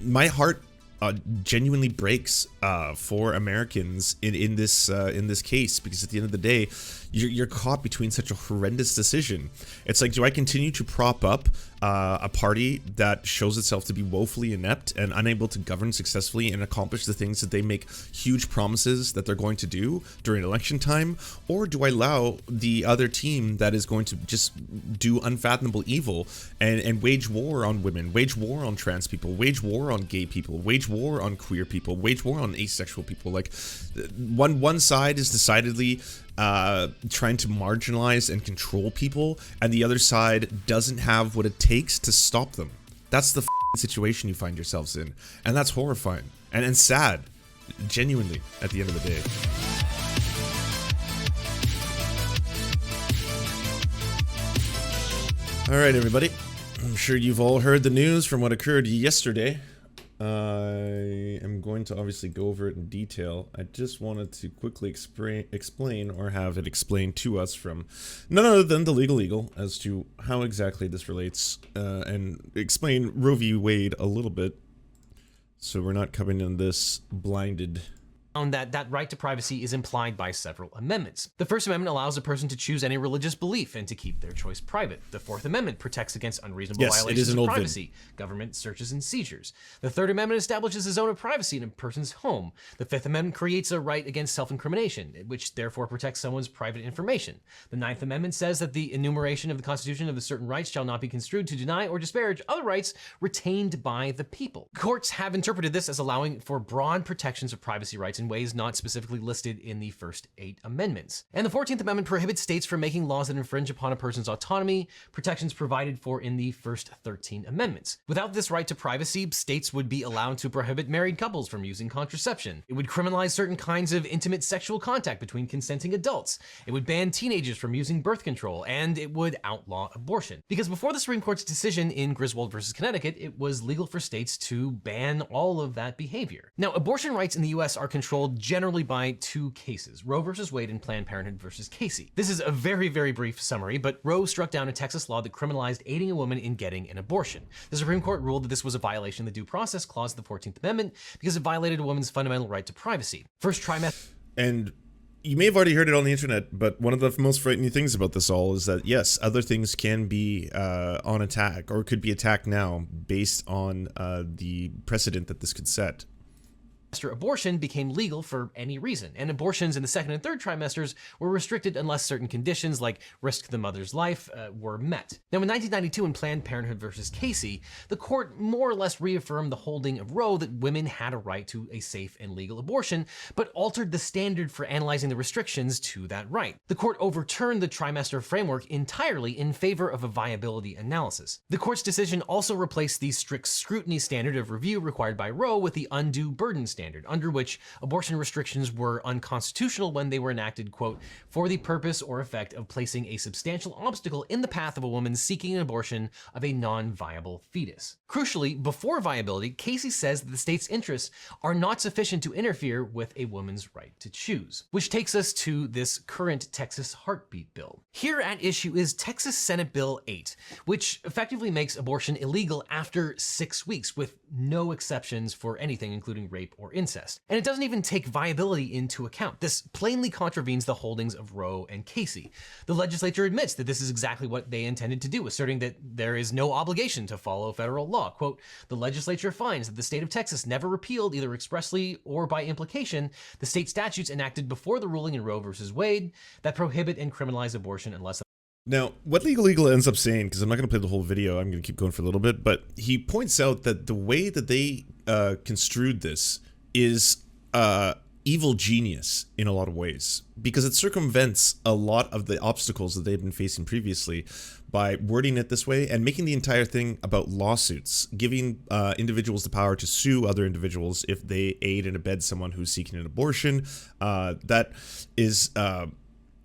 my heart genuinely breaks for Americans in this case, because at the end of the day, you're caught between such a horrendous decision. It's like, do I continue to prop up a party that shows itself to be woefully inept and unable to govern successfully and accomplish the things that they make huge promises that they're going to do during election time? Or do I allow the other team that is going to just do unfathomable evil and wage war on women, wage war on trans people, wage war on gay people, wage war on queer people, wage war on asexual people? Like, one side is decidedly trying to marginalize and control people, and the other side doesn't have what it takes to stop them. That's the situation you find yourselves in, and that's horrifying and sad, genuinely, at the end of the day. All right, everybody. I'm sure you've all heard the news from what occurred yesterday. I am going to obviously go over it in detail. I just wanted to quickly explain or have it explained to us from none other than the Legal Eagle as to how exactly this relates, and explain Roe v. Wade a little bit, so we're not coming in this blinded. Found that right to privacy is implied by several amendments. The First Amendment allows a person to choose any religious belief and to keep their choice private. The Fourth Amendment protects against unreasonable violations of privacy, government searches and seizures. The Third Amendment establishes a zone of privacy in a person's home. The Fifth Amendment creates a right against self-incrimination, which therefore protects someone's private information. The Ninth Amendment says that the enumeration of the Constitution of certain rights shall not be construed to deny or disparage other rights retained by the people. Courts have interpreted this as allowing for broad protections of privacy rights in ways not specifically listed in the first 8 amendments. And the 14th Amendment prohibits states from making laws that infringe upon a person's autonomy, protections provided for in the first 13 amendments. Without this right to privacy, states would be allowed to prohibit married couples from using contraception. It would criminalize certain kinds of intimate sexual contact between consenting adults. It would ban teenagers from using birth control, and it would outlaw abortion. Because before the Supreme Court's decision in Griswold versus Connecticut, it was legal for states to ban all of that behavior. Now, abortion rights in the US are controlled generally by 2 cases, Roe versus Wade and Planned Parenthood versus Casey. This is a very, very brief summary, but Roe struck down a Texas law that criminalized aiding a woman in getting an abortion. The Supreme Court ruled that this was a violation of the Due Process Clause of the 14th Amendment because it violated a woman's fundamental right to privacy. First trimester. And you may have already heard it on the internet, but one of the most frightening things about this all is that, yes, other things can be on attack, or could be attacked now, based on the precedent that this could set. Abortion became legal for any reason, and abortions in the 2nd and 3rd trimesters were restricted unless certain conditions, like risk to the mother's life, were met. Now, in 1992, in Planned Parenthood versus Casey, the court more or less reaffirmed the holding of Roe that women had a right to a safe and legal abortion, but altered the standard for analyzing the restrictions to that right. The court overturned the trimester framework entirely in favor of a viability analysis. The court's decision also replaced the strict scrutiny standard of review required by Roe with the undue burden standard, under which abortion restrictions were unconstitutional when they were enacted, quote, for the purpose or effect of placing a substantial obstacle in the path of a woman seeking an abortion of a non-viable fetus. Crucially, before viability, Casey says that the state's interests are not sufficient to interfere with a woman's right to choose. Which takes us to this current Texas heartbeat bill. Here at issue is Texas Senate Bill 8, which effectively makes abortion illegal after 6 weeks, with no exceptions for anything including rape or incest. And it doesn't even take viability into account. This plainly contravenes the holdings of Roe and Casey. The legislature admits that this is exactly what they intended to do, asserting that there is no obligation to follow federal law. Quote, the legislature finds that the state of Texas never repealed, either expressly or by implication, the state statutes enacted before the ruling in Roe versus Wade that prohibit and criminalize abortion unless. Now, what Legal Eagle ends up saying, because I'm not going to play the whole video, I'm going to keep going for a little bit, but he points out that the way that they construed this is evil genius in a lot of ways, because it circumvents a lot of the obstacles that they've been facing previously by wording it this way and making the entire thing about lawsuits, giving individuals the power to sue other individuals if they aid and abet someone who's seeking an abortion. That is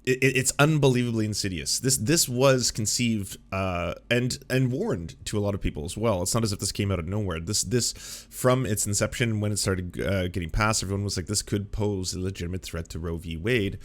it's unbelievably insidious. This was conceived and warned to a lot of people as well. It's not as if this came out of nowhere. This from its inception, when it started getting passed, everyone was like, this could pose a legitimate threat to Roe v. Wade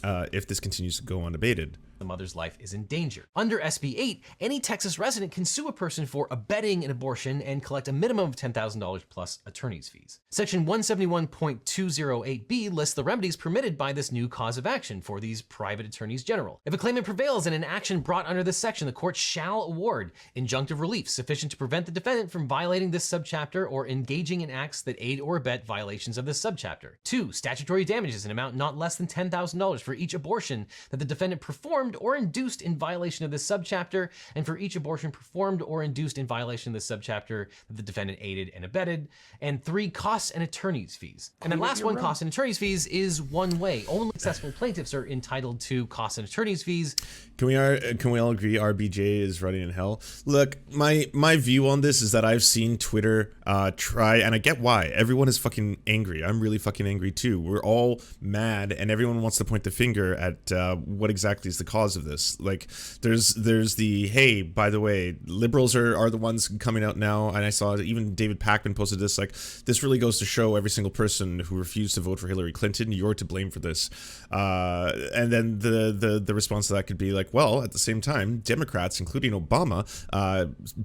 if this continues to go unabated. the mother's life is in danger. Under SB 8, any Texas resident can sue a person for abetting an abortion and collect a minimum of $10,000 plus attorney's fees. Section 171.208b lists the remedies permitted by this new cause of action for these private attorneys general. If a claimant prevails in an action brought under this section, the court shall award injunctive relief sufficient to prevent the defendant from violating this subchapter or engaging in acts that aid or abet violations of this subchapter. 2. Statutory damages in amount not less than $10,000 for each abortion that the defendant performed or induced in violation of this subchapter, and for each abortion performed or induced in violation of this subchapter that the defendant aided and abetted. And 3. Costs and attorney's fees. And then last one, costs and attorney's fees, is one way. Only successful plaintiffs are entitled to costs and attorney's fees. Can we all agree RBJ is running in hell? Look, my view on this is that I've seen Twitter try, and I get why. Everyone is fucking angry. I'm really fucking angry too. We're all mad, and everyone wants to point the finger at what exactly is the cause of this. Like, there's the, hey, by the way, liberals are the ones coming out now, and I saw even David Pakman posted this, like, this really goes to show every single person who refused to vote for Hillary Clinton, you're to blame for this. And then the response to that could be like, well, at the same time, Democrats, including Obama,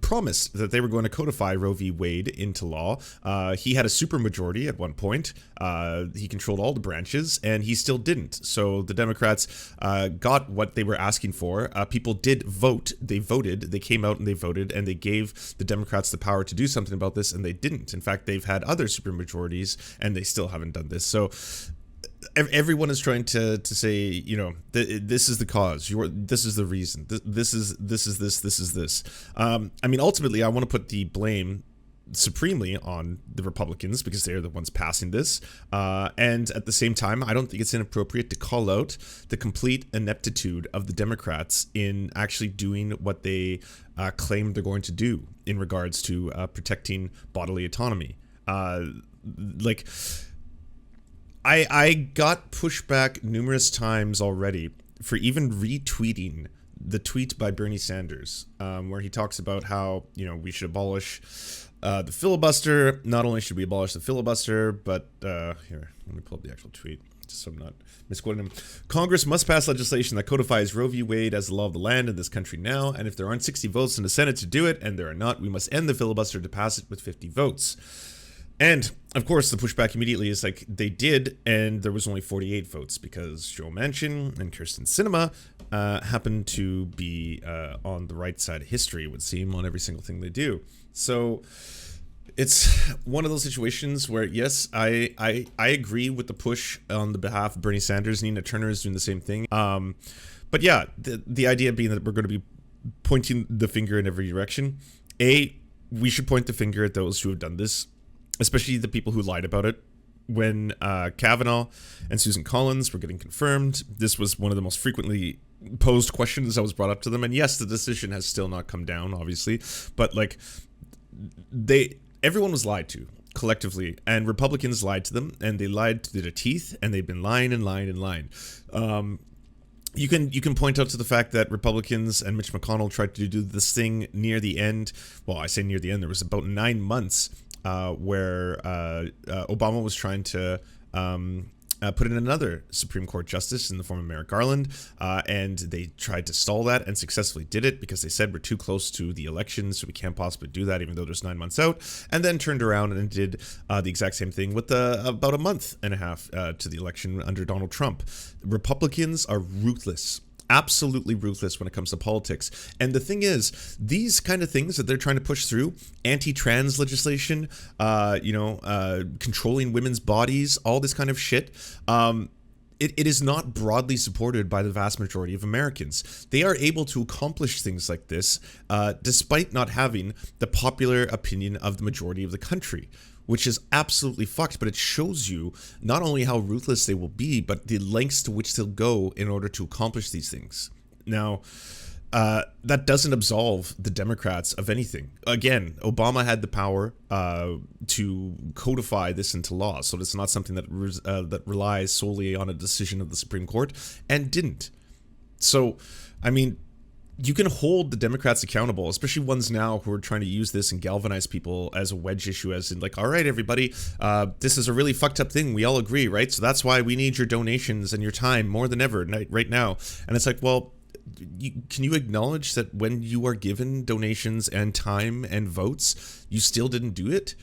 promised that they were going to codify Roe v. Wade into law. He had a supermajority at one point. He controlled all the branches, and he still didn't. So the Democrats got what they were asking for. People did vote. They voted. They came out and they voted, and they gave the Democrats the power to do something about this, and they didn't. In fact, they've had other supermajorities, and they still haven't done this. So everyone is trying to say, you know, this is the cause. This is the reason. This is this. I mean, ultimately, I want to put the blame supremely on the Republicans because they're the ones passing this. And at the same time, I don't think it's inappropriate to call out the complete ineptitude of the Democrats in actually doing what they claim they're going to do in regards to protecting bodily autonomy. Like, I got pushback numerous times already for even retweeting the tweet by Bernie Sanders, where he talks about how, you know, we should abolish the filibuster. Not only should we abolish the filibuster, but here, let me pull up the actual tweet just so I'm not misquoting him. Congress must pass legislation that codifies Roe v. Wade as the law of the land in this country now, and if there aren't 60 votes in the Senate to do it, and there are not, we must end the filibuster to pass it with 50 votes. And, of course, the pushback immediately is like, they did, and there was only 48 votes because Joe Manchin and Kyrsten Sinema happen to be on the right side of history, it would seem, on every single thing they do. So it's one of those situations where, yes, I agree with the push on the behalf of Bernie Sanders. Nina Turner is doing the same thing. But yeah, the idea being that we're going to be pointing the finger in every direction. We should point the finger at those who have done this, especially the people who lied about it. When Kavanaugh and Susan Collins were getting confirmed, this was one of the most frequently posed questions that was brought up to them. And yes, the decision has still not come down, obviously, but like everyone was lied to collectively, and Republicans lied to them, and they lied to their teeth, and they've been lying and lying and lying. You can point out to the fact that Republicans and Mitch McConnell tried to do this thing near the end. Well, I say near the end. There was about 9 months where Obama was trying to put in another Supreme Court justice in the form of Merrick Garland, and they tried to stall that and successfully did it because they said we're too close to the election, so we can't possibly do that even though there's 9 months out, and then turned around and did the exact same thing with about a month and a half to the election under Donald Trump. Republicans are ruthless. Absolutely ruthless when it comes to politics. And the thing is, these kind of things that they're trying to push through, anti-trans legislation, controlling women's bodies, all this kind of shit, it is not broadly supported by the vast majority of Americans. They are able to accomplish things like this despite not having the popular opinion of the majority of the country, which is absolutely fucked, but it shows you not only how ruthless they will be, but the lengths to which they'll go in order to accomplish these things. Now, that doesn't absolve the Democrats of anything. Again, Obama had the power to codify this into law, so it's not something that relies solely on a decision of the Supreme Court, and didn't. So, I mean, you can hold the Democrats accountable, especially ones now who are trying to use this and galvanize people as a wedge issue, as in like, all right, everybody, this is a really fucked up thing. We all agree, right? So that's why we need your donations and your time more than ever right now. And it's like, well, can you acknowledge that when you are given donations and time and votes, you still didn't do it?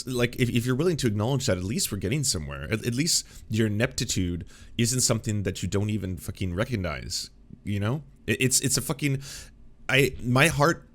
Like, if you're willing to acknowledge that, at least we're getting somewhere. At least your ineptitude isn't something that you don't even fucking recognize. You know, it's a fucking. My heart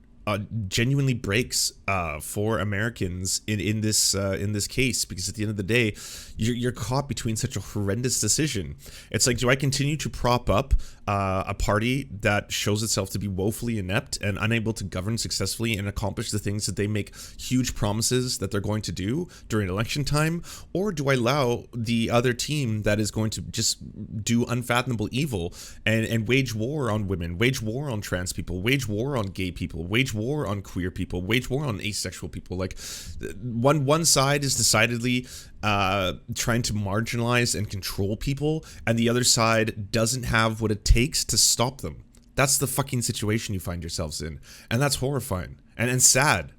genuinely breaks for Americans in this case, because at the end of the day, you're caught between such a horrendous decision. It's like, do I continue to prop up a party that shows itself to be woefully inept and unable to govern successfully and accomplish the things that they make huge promises that they're going to do during election time? Or do I allow the other team that is going to just do unfathomable evil and wage war on women, wage war on trans people, wage war on gay people, wage war on queer people, wage war on asexual people? Like, one side is decidedly trying to marginalize and control people, and the other side doesn't have what it takes to stop them. That's the fucking situation you find yourselves in, and that's horrifying and sad,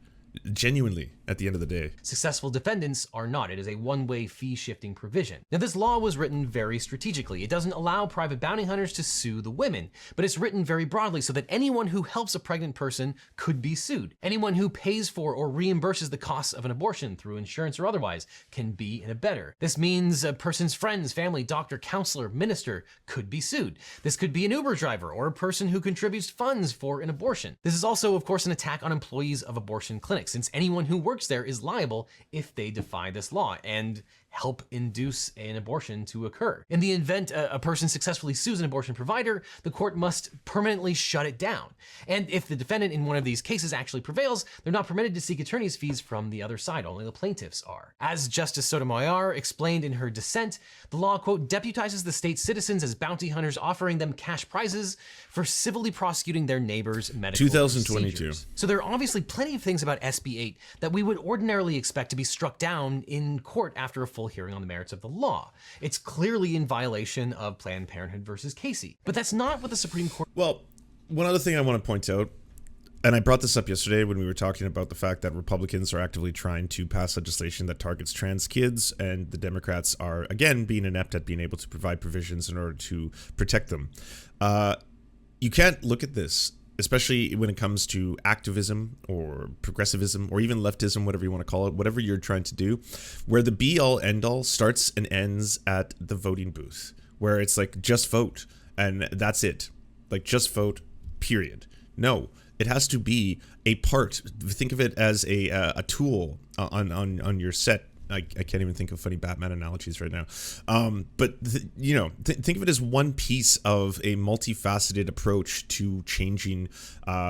genuinely, at the end of the day. Successful defendants are not. It is a one-way fee-shifting provision. Now, this law was written very strategically. It doesn't allow private bounty hunters to sue the women, but it's written very broadly so that anyone who helps a pregnant person could be sued. Anyone who pays for or reimburses the costs of an abortion through insurance or otherwise can be an abettor. This means a person's friends, family, doctor, counselor, minister could be sued. This could be an Uber driver or a person who contributes funds for an abortion. This is also, of course, an attack on employees of abortion clinics, since anyone who works there is liable if they defy this law and help induce an abortion to occur. In the event a person successfully sues an abortion provider, the court must permanently shut it down. And if the defendant in one of these cases actually prevails, they're not permitted to seek attorney's fees from the other side, only the plaintiffs are. As Justice Sotomayor explained in her dissent, the law, quote, deputizes the state's citizens as bounty hunters, offering them cash prizes for civilly prosecuting their neighbors' medical 2022. procedures. So there are obviously plenty of things about SB 8 that we would ordinarily expect to be struck down in court after a full hearing on the merits of the law. It's clearly in violation of Planned Parenthood versus Casey. But that's not what the Supreme Court... Well, one other thing I want to point out, and I brought this up yesterday when we were talking about the fact that Republicans are actively trying to pass legislation that targets trans kids, and the Democrats are, again, being inept at being able to provide provisions in order to protect them. You can't look at this, especially when it comes to activism or progressivism or even leftism, whatever you want to call it, whatever you're trying to do, where the be-all, end-all starts and ends at the voting booth, where it's like, just vote, and that's it. Like, just vote, period. No, it has to be a part. Think of it as a tool on your set. I can't even think of funny Batman analogies right now. But think of it as one piece of a multifaceted approach to changing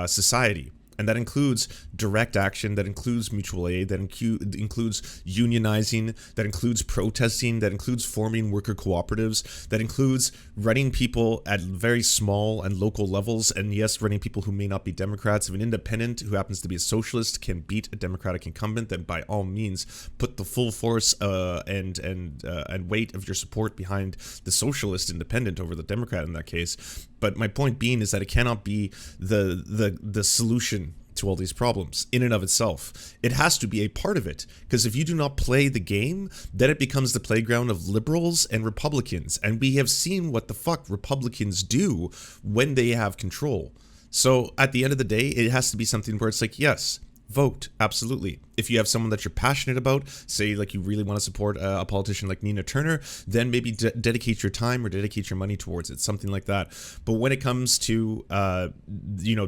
society. And that includes direct action, that includes mutual aid, that includes unionizing, that includes protesting, that includes forming worker cooperatives, that includes running people at very small and local levels, and yes, running people who may not be Democrats. If an independent who happens to be a socialist can beat a Democratic incumbent, then by all means, put the full force and weight of your support behind the socialist independent over the Democrat in that case. But my point being is that it cannot be the solution to all these problems in and of itself. It has to be a part of it, because if you do not play the game, then it becomes the playground of liberals and Republicans, and we have seen what the fuck Republicans do when they have control. So at the end of the day, it has to be something where it's like, yes, vote, absolutely. If you have someone that you're passionate about, say like you really want to support a politician like Nina Turner, then maybe dedicate your time or dedicate your money towards it, something like that. But when it comes to,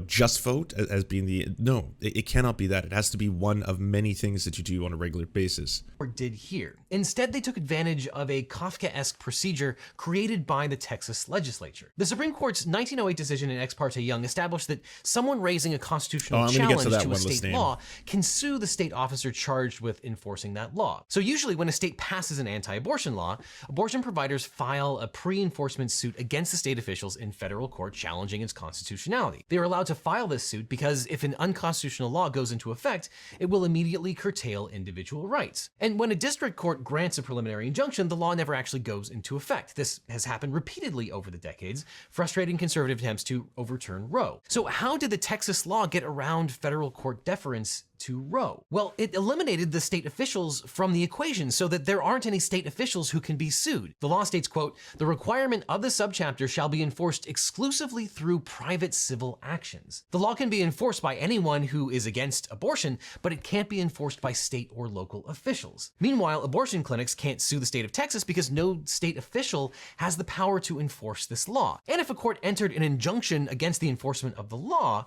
just vote as being it cannot be that. It has to be one of many things that you do on a regular basis. Or did here. Instead, they took advantage of a Kafkaesque procedure created by the Texas legislature. The Supreme Court's 1908 decision in Ex parte Young established that someone raising a constitutional challenge to a state law can sue the state officer charged with enforcing that law. So usually when a state passes an anti-abortion law, abortion providers file a pre-enforcement suit against the state officials in federal court challenging its constitutionality. They are allowed to file this suit because if an unconstitutional law goes into effect, it will immediately curtail individual rights. And when a district court grants a preliminary injunction, the law never actually goes into effect. This has happened repeatedly over the decades, frustrating conservative attempts to overturn Roe. So how did the Texas law get around federal court deference reference to Roe? Well, it eliminated the state officials from the equation so that there aren't any state officials who can be sued. The law states, quote, "The requirement of the subchapter shall be enforced exclusively through private civil actions." The law can be enforced by anyone who is against abortion, but it can't be enforced by state or local officials. Meanwhile, abortion clinics can't sue the state of Texas because no state official has the power to enforce this law. And if a court entered an injunction against the enforcement of the law,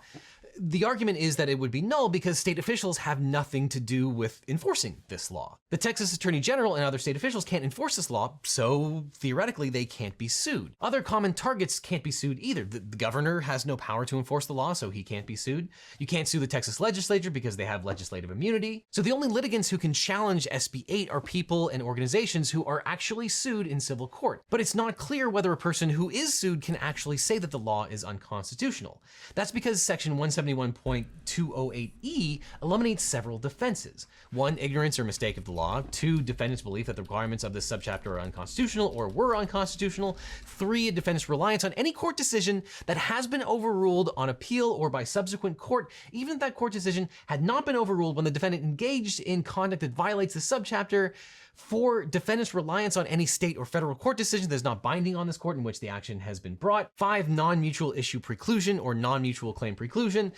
the argument is that it would be null because state officials have nothing to do with enforcing this law. The Texas Attorney General and other state officials can't enforce this law, so theoretically they can't be sued. Other common targets can't be sued either. The governor has no power to enforce the law, so he can't be sued. You can't sue the Texas legislature because they have legislative immunity. So the only litigants who can challenge SB 8 are people and organizations who are actually sued in civil court. But it's not clear whether a person who is sued can actually say that the law is unconstitutional. That's because Section 171.208E eliminates several defenses. 1, ignorance or mistake of the law. 2, defendant's belief that the requirements of this subchapter are unconstitutional or were unconstitutional. 3, a defendant's reliance on any court decision that has been overruled on appeal or by subsequent court, even if that court decision had not been overruled when the defendant engaged in conduct that violates the subchapter. 4, defendant's reliance on any state or federal court decision that is not binding on this court in which the action has been brought. 5, non-mutual issue preclusion or non-mutual claim preclusion.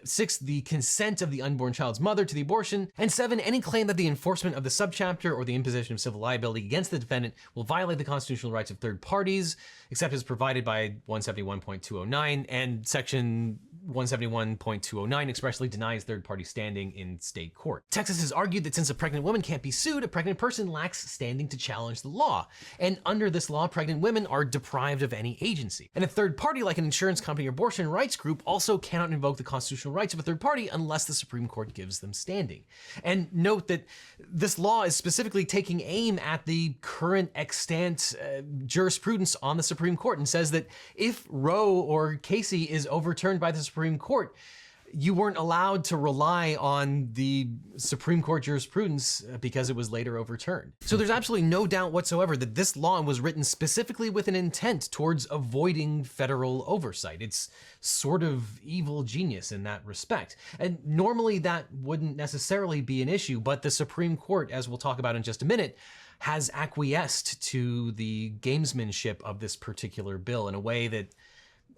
6, the consent of the unborn child's mother to the abortion. And 7, any claim that the enforcement of the subchapter or the imposition of civil liability against the defendant will violate the constitutional rights of third parties, except as provided by 171.209, and Section 171.209 expressly denies third-party standing in state court. Texas has argued that since a pregnant woman can't be sued, a pregnant person lacks standing to challenge the law. And under this law, pregnant women are deprived of any agency. And a third party like an insurance company or abortion rights group also cannot invoke the constitutional rights of a third party unless the Supreme Court gives them standing. And note that this law is specifically taking aim at the current extant jurisprudence on the Supreme Court and says that if Roe or Casey is overturned by the Supreme Court, you weren't allowed to rely on the Supreme Court jurisprudence because it was later overturned. So there's absolutely no doubt whatsoever that this law was written specifically with an intent towards avoiding federal oversight. It's sort of evil genius in that respect. And normally that wouldn't necessarily be an issue, but the Supreme Court, as we'll talk about in just a minute, has acquiesced to the gamesmanship of this particular bill in a way that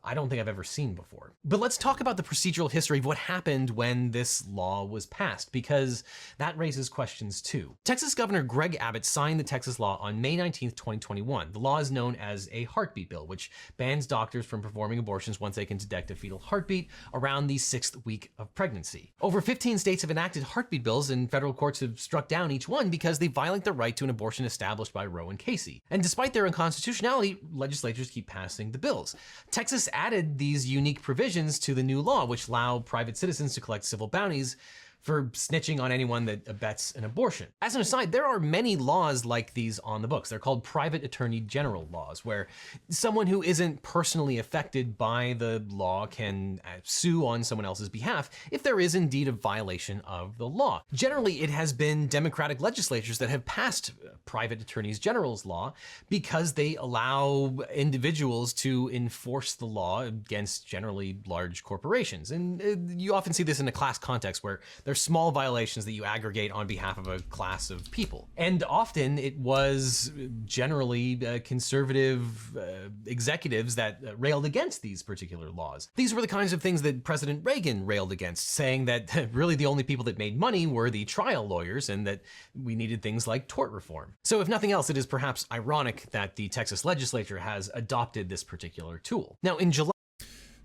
I don't think I've ever seen before. But let's talk about the procedural history of what happened when this law was passed, because that raises questions too. Texas Governor Greg Abbott signed the Texas law on May 19th, 2021. The law is known as a heartbeat bill, which bans doctors from performing abortions once they can detect a fetal heartbeat around the 6th week of pregnancy. Over 15 states have enacted heartbeat bills, and federal courts have struck down each one because they violate the right to an abortion established by Roe and Casey. And despite their unconstitutionality, legislatures keep passing the bills. Texas added these unique provisions to the new law, which allow private citizens to collect civil bounties for snitching on anyone that abets an abortion. As an aside, there are many laws like these on the books. They're called private attorney general laws, where someone who isn't personally affected by the law can sue on someone else's behalf if there is indeed a violation of the law. Generally, it has been Democratic legislatures that have passed private attorneys general's law because they allow individuals to enforce the law against generally large corporations. And you often see this in a class context where there's small violations that you aggregate on behalf of a class of people. And often it was generally conservative executives that railed against these particular laws. These were the kinds of things that President Reagan railed against, saying that really the only people that made money were the trial lawyers and that we needed things like tort reform. So if nothing else, it is perhaps ironic that the Texas legislature has adopted this particular tool. Now in July,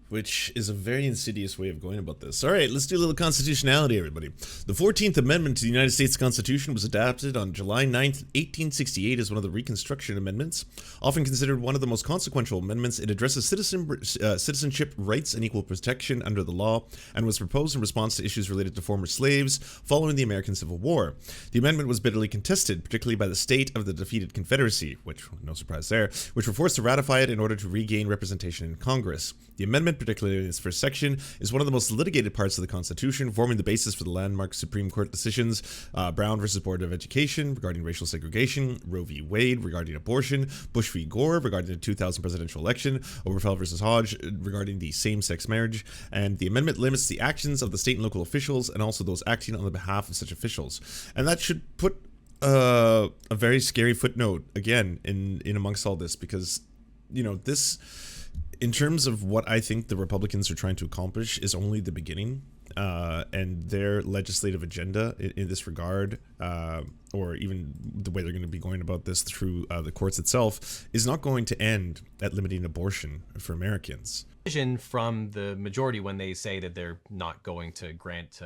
which is a very insidious way of going about this. All right, let's do a little constitutionality, everybody. The 14th Amendment to the United States Constitution was adopted on July 9th, 1868 as one of the Reconstruction Amendments. Often considered one of the most consequential amendments, it addresses citizenship rights and equal protection under the law, and was proposed in response to issues related to former slaves following the American Civil War. The amendment was bitterly contested, particularly by the state of the defeated Confederacy, which, no surprise there, which were forced to ratify it in order to regain representation in Congress. The amendment Amendment, particularly in its first section, is one of the most litigated parts of the Constitution, forming the basis for the landmark Supreme Court decisions, Brown versus Board of Education regarding racial segregation, Roe v. Wade regarding abortion, Bush v. Gore regarding the 2000 presidential election, Obergefell versus Hodge regarding the same-sex marriage, and the amendment limits the actions of the state and local officials and also those acting on the behalf of such officials. And that should put a very scary footnote again in amongst all this, because this, in terms of what I think the Republicans are trying to accomplish, is only the beginning, and their legislative agenda in this regard, or even the way they're going to be going about this through the courts itself, is not going to end at limiting abortion for Americans. From the majority when they say that they're not going to grant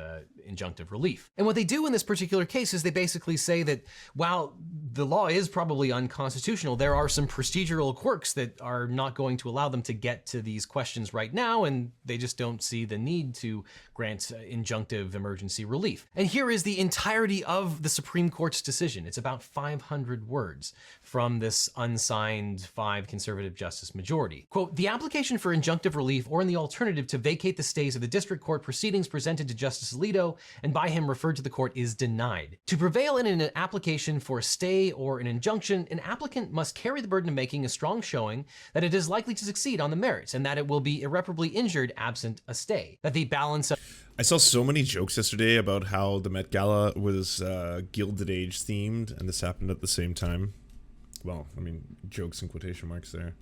injunctive relief. And what they do in this particular case is they basically say that while the law is probably unconstitutional, there are some procedural quirks that are not going to allow them to get to these questions right now, and they just don't see the need to grant injunctive emergency relief. And here is the entirety of the Supreme Court's decision. It's about 500 words from this unsigned 5 conservative justice majority. Quote, "The application for injunctive relief or in the alternative to vacate the stays of the district court proceedings presented to Justice Alito and by him referred to the court is denied. To prevail in an application for a stay or an injunction, an applicant must carry the burden of making a strong showing that it is likely to succeed on the merits and that it will be irreparably injured absent a stay. That the balance of..." I saw so many jokes yesterday about how the Met Gala was Gilded Age themed, and this happened at the same time. Well, I mean, jokes in quotation marks there.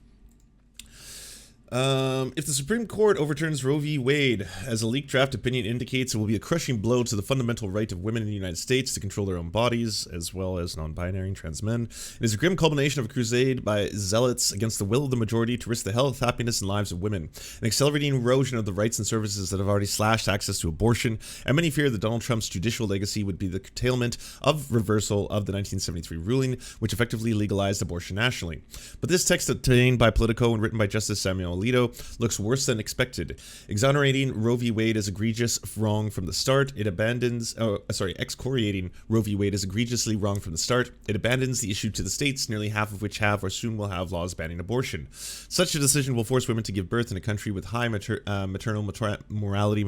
If the Supreme Court overturns Roe v. Wade, as a leaked draft opinion indicates, it will be a crushing blow to the fundamental right of women in the United States to control their own bodies, as well as non-binary and trans men. It is a grim culmination of a crusade by zealots against the will of the majority to risk the health, happiness, and lives of women, an accelerating erosion of the rights and services that have already slashed access to abortion, and many fear that Donald Trump's judicial legacy would be the curtailment of reversal of the 1973 ruling, which effectively legalized abortion nationally. But this text, obtained by Politico and written by Justice Samuel Alito, looks worse than expected. Exonerating Roe v. Wade as egregious wrong from the start, excoriating Roe v. Wade as egregiously wrong from the start, it abandons the issue to the states, nearly half of which have or soon will have laws banning abortion. Such a decision will force women to give birth in a country with high maternal mortality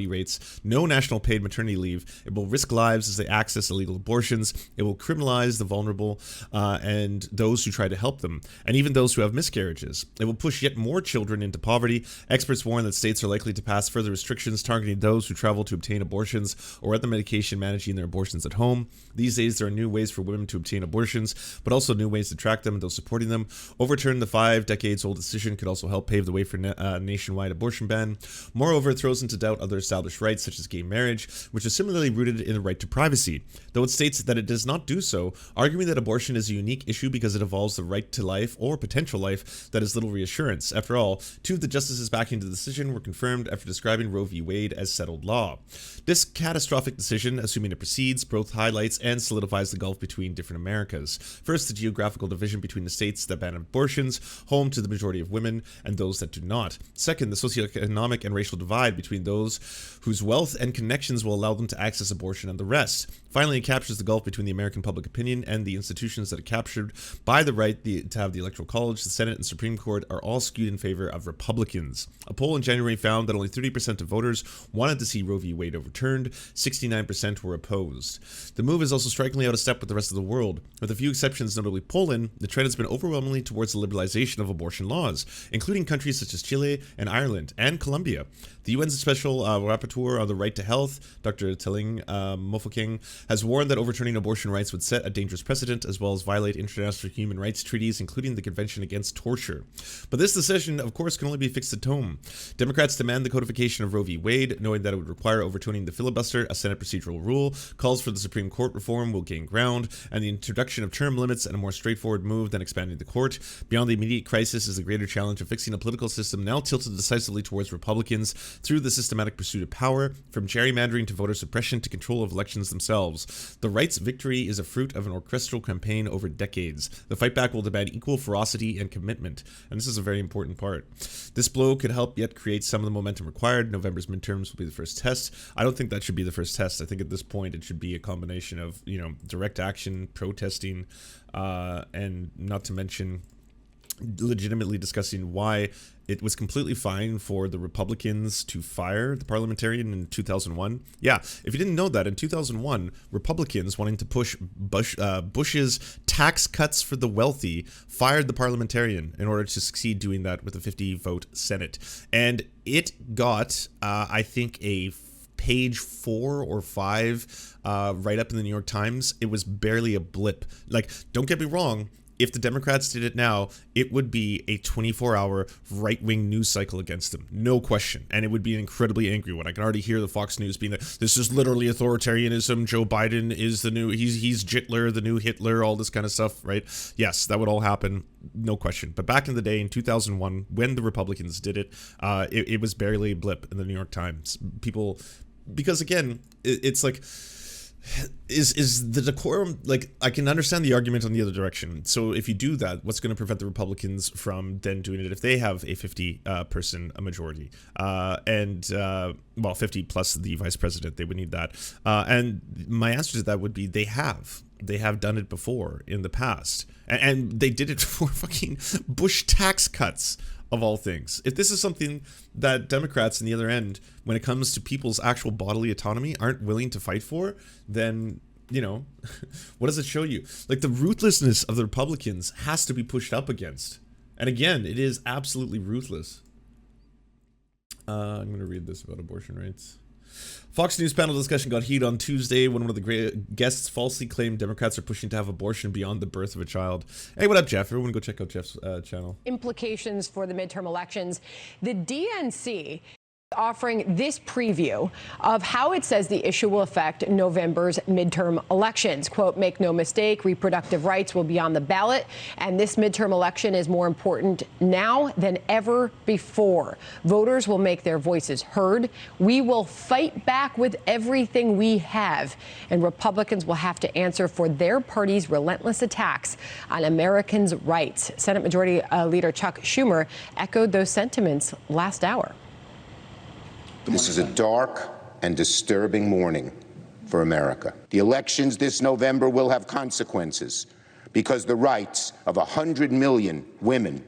rates, no national paid maternity leave. It will risk lives as they access illegal abortions. It will criminalize the vulnerable and those who try to help them, and even those who have miscarriages. It will push yet more children into poverty. Experts warn that states are likely to pass further restrictions targeting those who travel to obtain abortions or other medication managing their abortions at home. These days, there are new ways for women to obtain abortions, but also new ways to track them and those supporting them. Overturn the 5-decades-old decision could also help pave the way for a nationwide abortion ban. Moreover, it throws into doubt other established rights, such as gay marriage, which is similarly rooted in the right to privacy, though it states that it does not do so, arguing that abortion is a unique issue because it involves the right to life or potential life that is little reassurance. After all, 2 of the justices backing the decision were confirmed after describing Roe v. Wade as settled law. This catastrophic decision, assuming it proceeds, both highlights and solidifies the gulf between different Americas. First, the geographical division between the states that ban abortions, home to the majority of women, and those that do not. Second, the socioeconomic and racial divide between those whose wealth and connections will allow them to access abortion and the rest. Finally, it captures the gulf between the American public opinion and the institutions that are captured by the right to have the Electoral College, the Senate, and Supreme Court are all skewed in favor of Republicans. A poll in January found that only 30% of voters wanted to see Roe v. Wade overturned, 69% were opposed. The move is also strikingly out of step with the rest of the world. With a few exceptions, notably Poland, the trend has been overwhelmingly towards the liberalization of abortion laws, including countries such as Chile and Ireland and Colombia. The UN's Special Rapporteur on the Right to Health, Dr. Teling Mofokeng, has warned that overturning abortion rights would set a dangerous precedent as well as violate international human rights treaties, including the Convention Against Torture. But this decision, of course, can only be fixed at home. Democrats demand the codification of Roe v. Wade, knowing that it would require overturning the filibuster, a Senate procedural rule, calls for the Supreme Court reform will gain ground, and the introduction of term limits and a more straightforward move than expanding the court. Beyond the immediate crisis is the greater challenge of fixing a political system now tilted decisively towards Republicans through the systematic pursuit of power, from gerrymandering to voter suppression to control of elections themselves. The right's victory is a fruit of an orchestral campaign over decades. The fight back will demand equal ferocity and commitment, and this is a very important part. This blow could help yet create some of the momentum required. November's midterms will be the first test. I don't think that should be the first test. I think at this point it should be a combination of, direct action, protesting, and not to mention legitimately discussing why it was completely fine for the Republicans to fire the parliamentarian in 2001. Yeah, if you didn't know that, in 2001, Republicans wanting to push Bush's tax cuts for the wealthy fired the parliamentarian in order to succeed doing that with a 50-vote Senate. And it got, I think, a page 4 or 5 write-up in the New York Times. It was barely a blip. Like, don't get me wrong, if the Democrats did it now, it would be a 24-hour right-wing news cycle against them. No question. And it would be an incredibly angry one. I can already hear the Fox News being like, this is literally authoritarianism. Joe Biden is the new, he's Jitler, the new Hitler, all this kind of stuff, right? Yes, that would all happen. No question. But back in the day, in 2001, when the Republicans did it, it was barely a blip in the New York Times. People, because again, it's like, is the decorum, like, I can understand the argument on the other direction. So if you do that, what's going to prevent the Republicans from then doing it if they have a 50 person majority, well, 50 plus the vice president, they would need that. And my answer to that would be they have done it before in the past, and they did it for fucking Bush tax cuts, of all things. If this is something that Democrats on the other end, when it comes to people's actual bodily autonomy, aren't willing to fight for, then, you know, what does it show you? Like, the ruthlessness of the Republicans has to be pushed up against. And again, it is absolutely ruthless. I'm going to read this about abortion rights. Fox News panel discussion got heat on Tuesday when one of the great guests falsely claimed Democrats are pushing to have abortion beyond the birth of a child. Hey, what up, Jeff? Everyone go check out Jeff's channel. Implications for the midterm elections. The DNC offering this preview of how it says the issue will affect November's midterm elections. Quote, make no mistake, reproductive rights will be on the ballot, and this midterm election is more important now than ever before. Voters will make their voices heard. We will fight back with everything we have, and Republicans will have to answer for their party's relentless attacks on Americans' rights. Senate Majority Leader Chuck Schumer echoed those sentiments last hour. This is a dark and disturbing morning for America. The elections this November will have consequences because the rights of 100 million women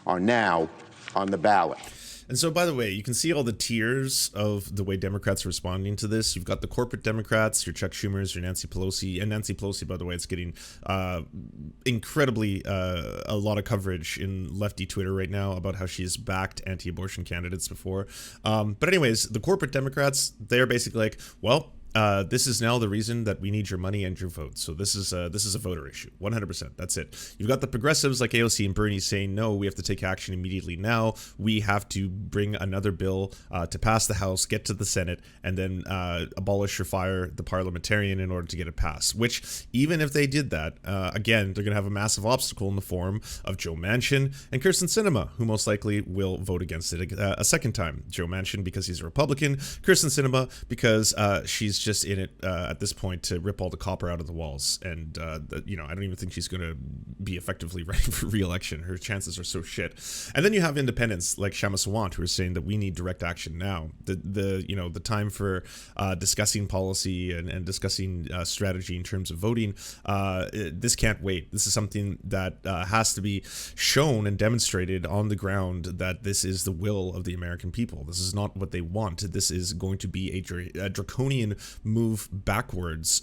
are now on the ballot. And so, by the way, you can see all the tiers of the way Democrats are responding to this. You've got the corporate Democrats, your Chuck Schumers, your Nancy Pelosi. And Nancy Pelosi, by the way, it's getting incredibly a lot of coverage in lefty Twitter right now about how she's backed anti-abortion candidates before. But anyways, the corporate Democrats, they're basically like, well, this is now the reason that we need your money and your vote. So this is a voter issue, 100%. That's it. You've got the progressives like AOC and Bernie saying, no, we have to take action immediately now. We have to bring another bill to pass the House, get to the Senate, and then abolish or fire the parliamentarian in order to get it passed. Which, even if they did that, again, they're going to have a massive obstacle in the form of Joe Manchin and Kyrsten Sinema, who most likely will vote against it a second time. Joe Manchin because he's a Republican, Kyrsten Sinema because she's just in it at this point to rip all the copper out of the walls, and you know, I don't even think she's going to be effectively running for re-election. Her chances are so shit. And then you have independents like Shama Sawant who are saying that we need direct action now. The time for discussing policy and discussing strategy in terms of voting, this can't wait. This is something that has to be shown and demonstrated on the ground that this is the will of the American people. This is not what they want. This is going to be a draconian move backwards,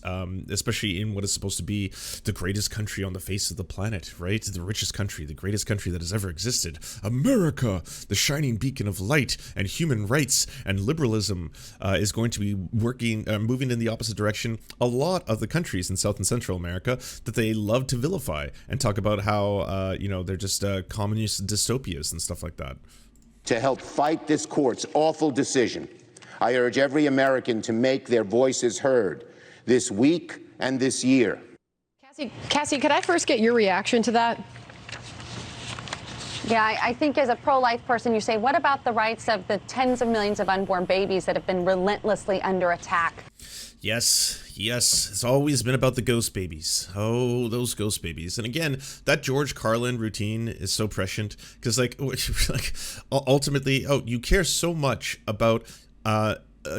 especially in what is supposed to be the greatest country on the face of the planet, right? The richest country, the greatest country that has ever existed. America, the shining beacon of light and human rights and liberalism, is going to be moving in the opposite direction. A lot of the countries in South and Central America that they love to vilify and talk about how, they're just communist dystopias and stuff like that. To help fight this court's awful decision, I urge every American to make their voices heard this week and this year. Cassie, could I first get your reaction to that? Yeah, I think as a pro-life person, you say, what about the rights of the tens of millions of unborn babies that have been relentlessly under attack? Yes, it's always been about the ghost babies. Oh, those ghost babies. And again, that George Carlin routine is so prescient because, like, ultimately, you care so much about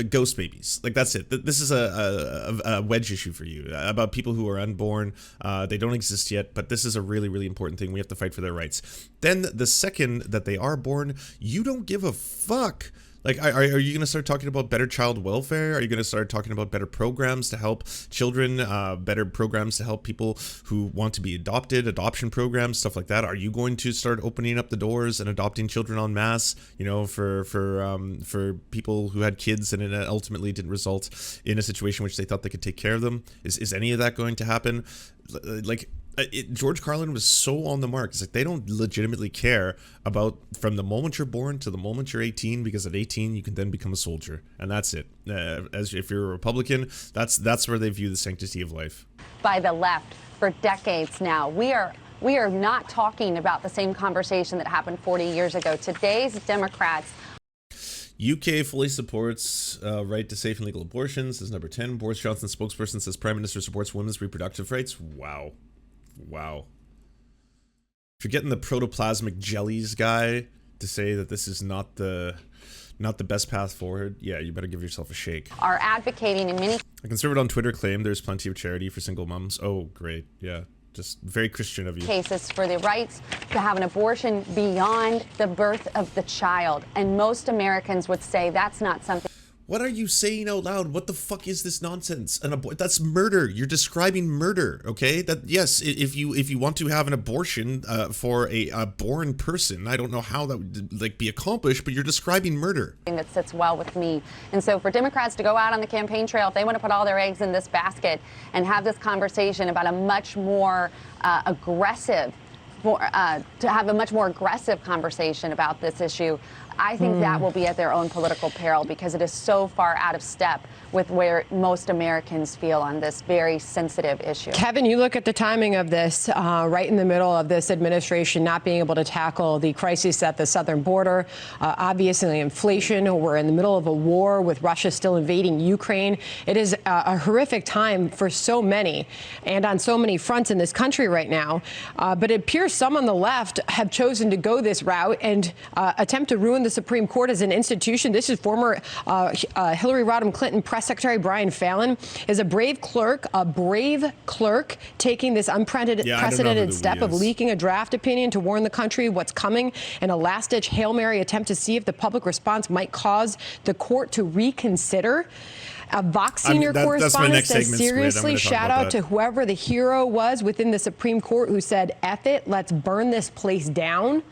ghost babies. Like, that's it. This is a wedge issue for you about people who are unborn. They don't exist yet, but this is a really, really important thing. We have to fight for their rights. Then the second that they are born, you don't give a fuck. Like, are you going to start talking about better child welfare? Are you going to start talking about better programs to help children, better programs to help people who want to be adopted, adoption programs, stuff like that? Are you going to start opening up the doors and adopting children en masse, you know, for people who had kids and it ultimately didn't result in a situation in which they thought they could take care of them? Is any of that going to happen? Like, George Carlin was so on the mark. It's like they don't legitimately care about from the moment you're born to the moment you're 18, because at 18 you can then become a soldier, and that's it. As if you're a Republican, that's where they view the sanctity of life. By the left for decades now, we are not talking about the same conversation that happened 40 years ago. Today's Democrats. UK fully supports right to safe and legal abortions. This is number 10. Boris Johnson spokesperson says Prime Minister supports women's reproductive rights. Wow. Wow. If you're getting the protoplasmic jellies guy to say that this is not the best path forward, yeah, you better give yourself a shake. Are advocating in many... A conservative on Twitter claimed there's plenty of charity for single moms. Oh, great. Yeah. Just very Christian of you. Cases for the rights to have an abortion beyond the birth of the child. And most Americans would say that's not something... What are you saying out loud? What the fuck is this nonsense? That's murder. You're describing murder, okay? That, yes, if you want to have an abortion for a born person, I don't know how that would like be accomplished, but you're describing murder. That sits well with me. And so for Democrats to go out on the campaign trail, if they want to put all their eggs in this basket and have this conversation about a much more aggressive, to have a much more aggressive conversation about this issue, I think that will be at their own political peril, because it is so far out of step with where most Americans feel on this very sensitive issue. Kevin, you look at the timing of this, right in the middle of this administration not being able to tackle the crisis at the southern border, obviously inflation. We're in the middle of a war with Russia still invading Ukraine. It is a horrific time for so many and on so many fronts in this country right now. But it appears some on the left have chosen to go this route and attempt to ruin the Supreme Court as an institution. This is former Hillary Rodham Clinton Press Secretary Brian Fallon is a brave clerk taking this unprecedented step of leaking a draft opinion to warn the country what's coming in a last-ditch Hail Mary attempt to see if the public response might cause the court to reconsider. A Vox senior correspondent says, seriously, shout out to whoever the hero was within the Supreme Court who said, F it, let's burn this place down.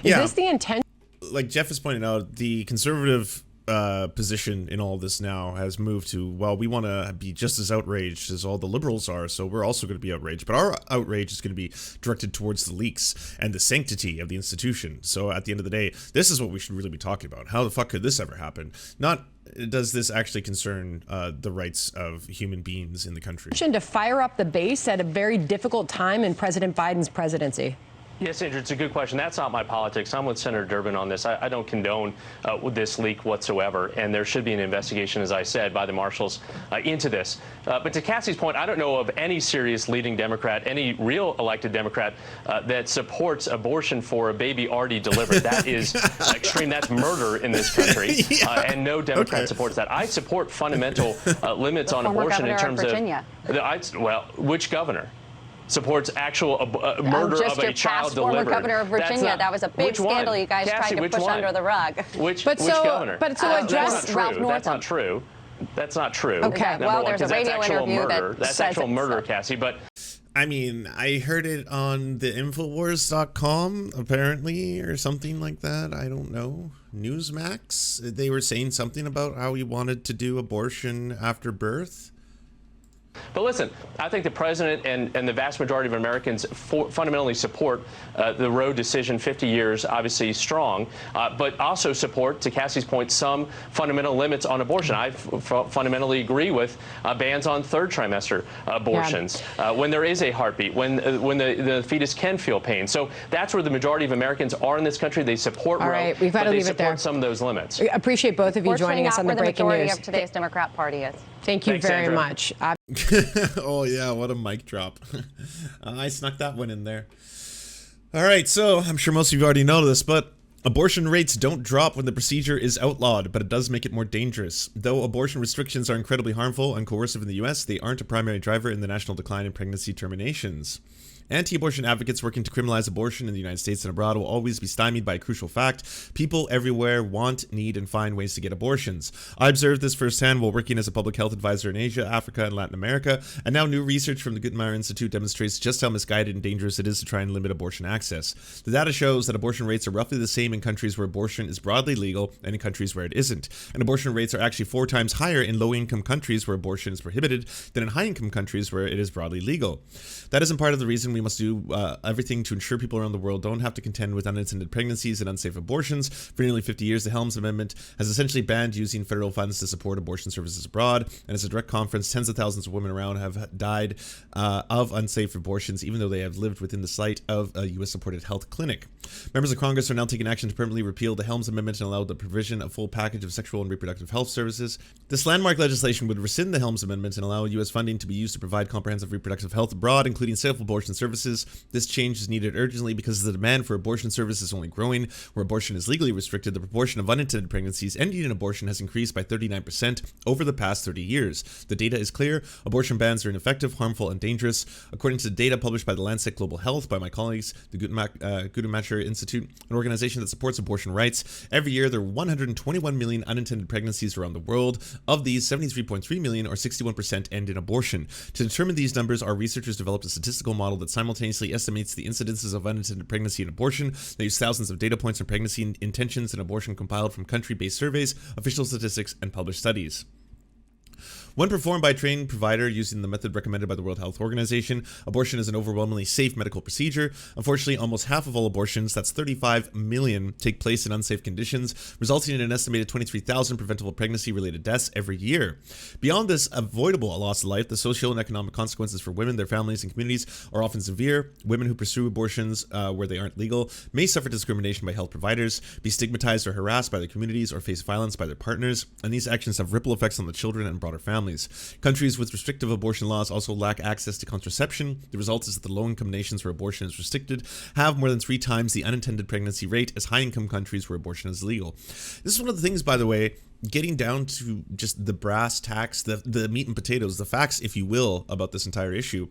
Is this the intention? Like Jeff is pointing out, the conservative position in all this now has moved to, well, we want to be just as outraged as all the liberals are, so we're also going to be outraged. But our outrage is going to be directed towards the leaks and the sanctity of the institution. So at the end of the day, this is what we should really be talking about. How the fuck could this ever happen? Not does this actually concern the rights of human beings in the country. To fire up the base at a very difficult time in President Biden's presidency. Yes, Andrew, it's a good question. That's not my politics. I'm with Senator Durbin on this. I don't condone this leak whatsoever, and there should be an investigation, as I said, by the marshals into this. But to Cassie's point, I don't know of any serious leading Democrat, any real elected Democrat that supports abortion for a baby already delivered. That is extreme. That's murder in this country, and no Democrat supports that. I support fundamental limits on abortion in terms of well, which governor supports actual murder of a child delivered? Governor of Virginia. That was a big scandal you guys tried to push under the rug. Which governor? But so address Ralph Northam. That's not true. That's not true. Okay. Well, there's a radio interview that's actual murder, Cassie. But I mean, I heard it on the Infowars.com, apparently, or something like that. I don't know. Newsmax. They were saying something about how he wanted to do abortion after birth. But listen, I think the president and the vast majority of Americans fundamentally support the Roe decision, 50 years, obviously strong, but also support, to Cassie's point, some fundamental limits on abortion. I fundamentally agree with bans on third trimester abortions, when there is a heartbeat, when the fetus can feel pain. So that's where the majority of Americans are in this country. They support Roe, we've got to leave it there. Some of those limits. We appreciate both of you joining us on the breaking news. Where the majority of today's Democrat Party is. Thank you very much. Oh yeah, what a mic drop. I snuck that one in there. All right, so I'm sure most of you already know this, but Abortion rates don't drop when the procedure is outlawed, but it does make it more dangerous. Though abortion restrictions are incredibly harmful and coercive in the US, they aren't a primary driver in the national decline in pregnancy terminations. Anti-abortion advocates working to criminalize abortion in the United States and abroad will always be stymied by a crucial fact: people everywhere want, need, and find ways to get abortions. I observed this firsthand while working as a public health advisor in Asia, Africa, and Latin America, and now new research from the Guttmacher Institute demonstrates just how misguided and dangerous it is to try and limit abortion access. The data shows that abortion rates are roughly the same in countries where abortion is broadly legal and in countries where it isn't. And abortion rates are actually 4 times higher in low-income countries where abortion is prohibited than in high-income countries where it is broadly legal. That isn't part of the reason we must do everything to ensure people around the world don't have to contend with unintended pregnancies and unsafe abortions. For nearly 50 years, the Helms Amendment has essentially banned using federal funds to support abortion services abroad, and as a direct consequence, tens of thousands of women around have died of unsafe abortions, even though they have lived within the sight of a U.S.-supported health clinic. Members of Congress are now taking action to permanently repeal the Helms Amendment and allow the provision of full package of sexual and reproductive health services. This landmark legislation would rescind the Helms Amendment and allow U.S. funding to be used to provide comprehensive reproductive health abroad, including safe abortion services. This change is needed urgently because the demand for abortion services is only growing. Where abortion is legally restricted, the proportion of unintended pregnancies ending in abortion has increased by 39% over the past 30 years. The data is clear. Abortion bans are ineffective, harmful, and dangerous. According to data published by the Lancet Global Health by my colleagues, the Guttmacher Institute, an organization that supports abortion rights, every year there are 121 million unintended pregnancies around the world. Of these, 73.3 million, or 61%, end in abortion. To determine these numbers, our researchers developed a statistical model that simultaneously estimates the incidences of unintended pregnancy and abortion. They use thousands of data points on pregnancy intentions and abortion compiled from country-based surveys, official statistics, and published studies. When performed by a trained provider using the method recommended by the World Health Organization, abortion is an overwhelmingly safe medical procedure. Unfortunately, almost half of all abortions, that's 35 million, take place in unsafe conditions, resulting in an estimated 23,000 preventable pregnancy-related deaths every year. Beyond this avoidable loss of life, the social and economic consequences for women, their families, and communities are often severe. Women who pursue abortions where they aren't legal may suffer discrimination by health providers, be stigmatized or harassed by their communities, or face violence by their partners, and these actions have ripple effects on the children and broader families. Countries with restrictive abortion laws also lack access to contraception. The result is that the low-income nations where abortion is restricted have more than 3 times the unintended pregnancy rate as high-income countries where abortion is legal. This is one of the things, by the way, getting down to just the brass tacks, the meat and potatoes, the facts, if you will, about this entire issue.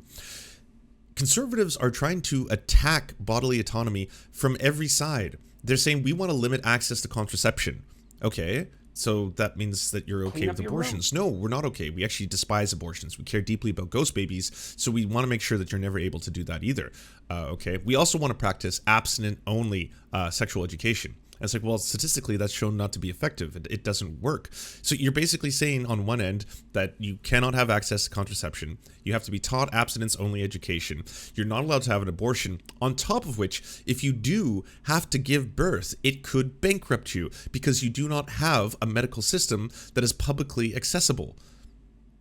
Conservatives are trying to attack bodily autonomy from every side. They're saying we want to limit access to contraception. Okay. So that means that you're okay with abortions. No, we're not okay. We actually despise abortions. We care deeply about ghost babies, so we want to make sure that you're never able to do that either. Okay. We also want to practice abstinent-only sexual education. And it's like, well, statistically, that's shown not to be effective. It doesn't work. So you're basically saying on one end that you cannot have access to contraception. You have to be taught abstinence-only education. You're not allowed to have an abortion. On top of which, if you do have to give birth, it could bankrupt you because you do not have a medical system that is publicly accessible.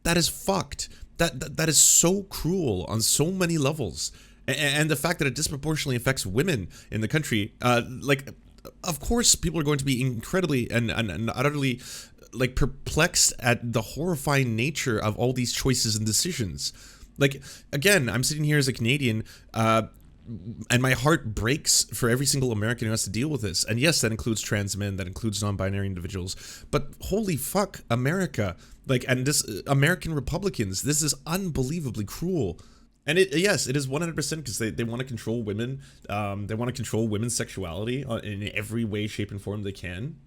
That is fucked. That is so cruel on so many levels. And the fact that it disproportionately affects women in the country, of course, people are going to be incredibly and utterly perplexed at the horrifying nature of all these choices and decisions. Like, again, I'm sitting here as a Canadian, and my heart breaks for every single American who has to deal with this. And yes, that includes trans men, that includes non-binary individuals. But holy fuck, America. And this American Republicans, this is unbelievably cruel. And yes, it is 100% because they want to control women. They want to control women's sexuality in every way, shape, and form they can.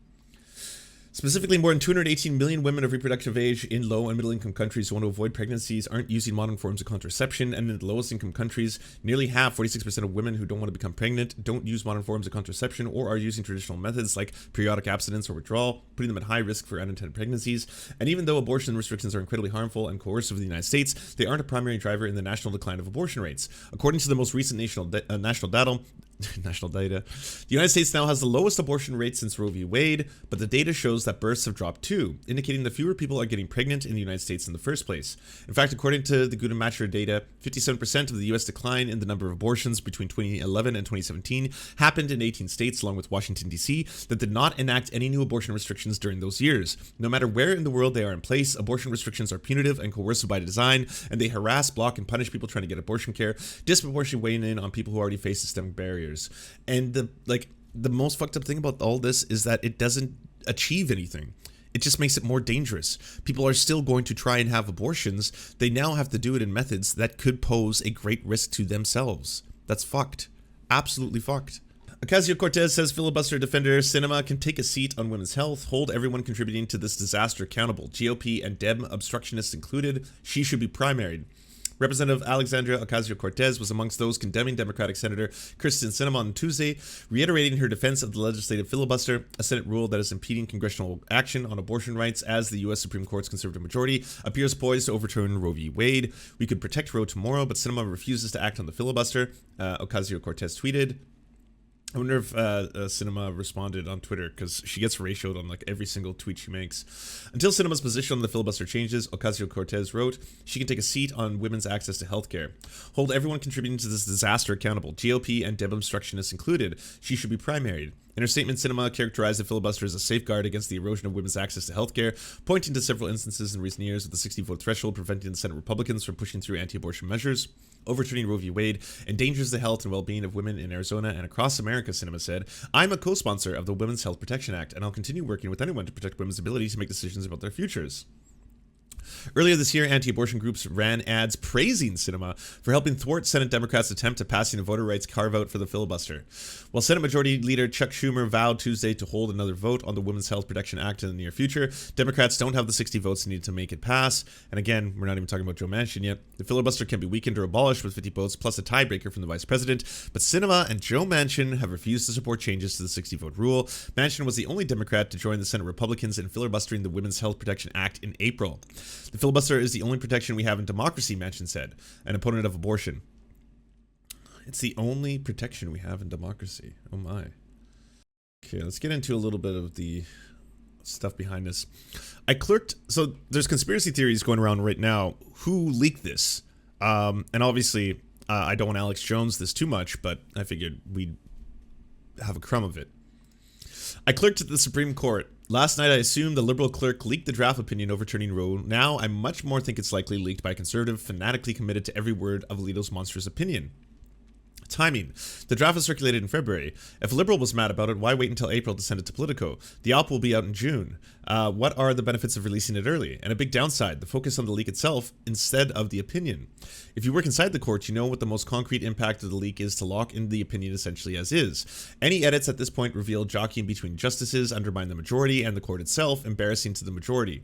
Specifically, more than 218 million women of reproductive age in low and middle income countries who want to avoid pregnancies aren't using modern forms of contraception, and in the lowest income countries, nearly half, 46% of women who don't want to become pregnant don't use modern forms of contraception or are using traditional methods like periodic abstinence or withdrawal, putting them at high risk for unintended pregnancies. And even though abortion restrictions are incredibly harmful and coercive in the United States, they aren't a primary driver in the national decline of abortion rates. According to the most recent national data, the United States now has the lowest abortion rate since Roe v. Wade, but the data shows that births have dropped too, indicating that fewer people are getting pregnant in the United States in the first place. In fact, according to the Guttmacher data, 57% of the U.S. decline in the number of abortions between 2011 and 2017 happened in 18 states, along with Washington, D.C., that did not enact any new abortion restrictions during those years. No matter where in the world they are in place, abortion restrictions are punitive and coercive by design, and they harass, block, and punish people trying to get abortion care, disproportionately weighing in on people who already face systemic barriers. And the most fucked up thing about all this is that it doesn't achieve anything. It just makes it more dangerous. People are still going to try and have abortions. They now have to do it in methods that could pose a great risk to themselves. That's fucked. Absolutely fucked. OcasioCortez says filibuster defender Cinema can take a seat on women's health, hold everyone contributing to this disaster accountable, GOP and Dem obstructionists included. She should be primaried. Representative Alexandra OcasioCortez was amongst those condemning Democratic Senator Kyrsten Sinema on Tuesday, reiterating her defense of the legislative filibuster, a Senate rule that is impeding congressional action on abortion rights as the U.S. Supreme Court's conservative majority appears poised to overturn Roe v. Wade. We could protect Roe tomorrow, but Sinema refuses to act on the filibuster, Ocasio-Cortez tweeted. I wonder if Sinema responded on Twitter, because she gets ratioed on like every single tweet she makes. Until Sinema's position on the filibuster changes, Ocasio-Cortez wrote, she can take a seat on women's access to healthcare. Hold everyone contributing to this disaster accountable, GOP and Dem obstructionists included. She should be primaried. In her statement, Sinema characterized the filibuster as a safeguard against the erosion of women's access to healthcare, pointing to several instances in recent years with the 60-vote threshold preventing the Senate Republicans from pushing through anti-abortion measures. Overturning Roe v. Wade endangers the health and well-being of women in Arizona and across America, Sinema said. I'm a co-sponsor of the Women's Health Protection Act, and I'll continue working with anyone to protect women's ability to make decisions about their futures. Earlier this year, anti-abortion groups ran ads praising Sinema for helping thwart Senate Democrats' attempt at passing a voter rights carve-out for the filibuster. While Senate Majority Leader Chuck Schumer vowed Tuesday to hold another vote on the Women's Health Protection Act in the near future, Democrats don't have the 60 votes needed to make it pass. And again, we're not even talking about Joe Manchin yet. The filibuster can be weakened or abolished with 50 votes plus a tiebreaker from the vice president, but Sinema and Joe Manchin have refused to support changes to the 60-vote rule. Manchin was the only Democrat to join the Senate Republicans in filibustering the Women's Health Protection Act in April. The filibuster is the only protection we have in democracy, Manchin said, an opponent of abortion. It's the only protection we have in democracy. Oh my. Okay, let's get into a little bit of the stuff behind this. So there's conspiracy theories going around right now. Who leaked this? And obviously, I don't want Alex Jones this too much, but I figured we'd have a crumb of it. I clerked at the Supreme Court. Last night, I assumed the liberal clerk leaked the draft opinion overturning Roe. Now, I much more think it's likely leaked by a conservative fanatically committed to every word of Alito's monstrous opinion. Timing. The draft was circulated in February. If a liberal was mad about it, why wait until April to send it to Politico? The op will be out in June. What are the benefits of releasing it early? And a big downside, the focus on the leak itself instead of the opinion. If you work inside the court, you know what the most concrete impact of the leak is to lock in the opinion essentially as is. Any edits at this point reveal jockeying between justices, undermine the majority and the court itself, embarrassing to the majority.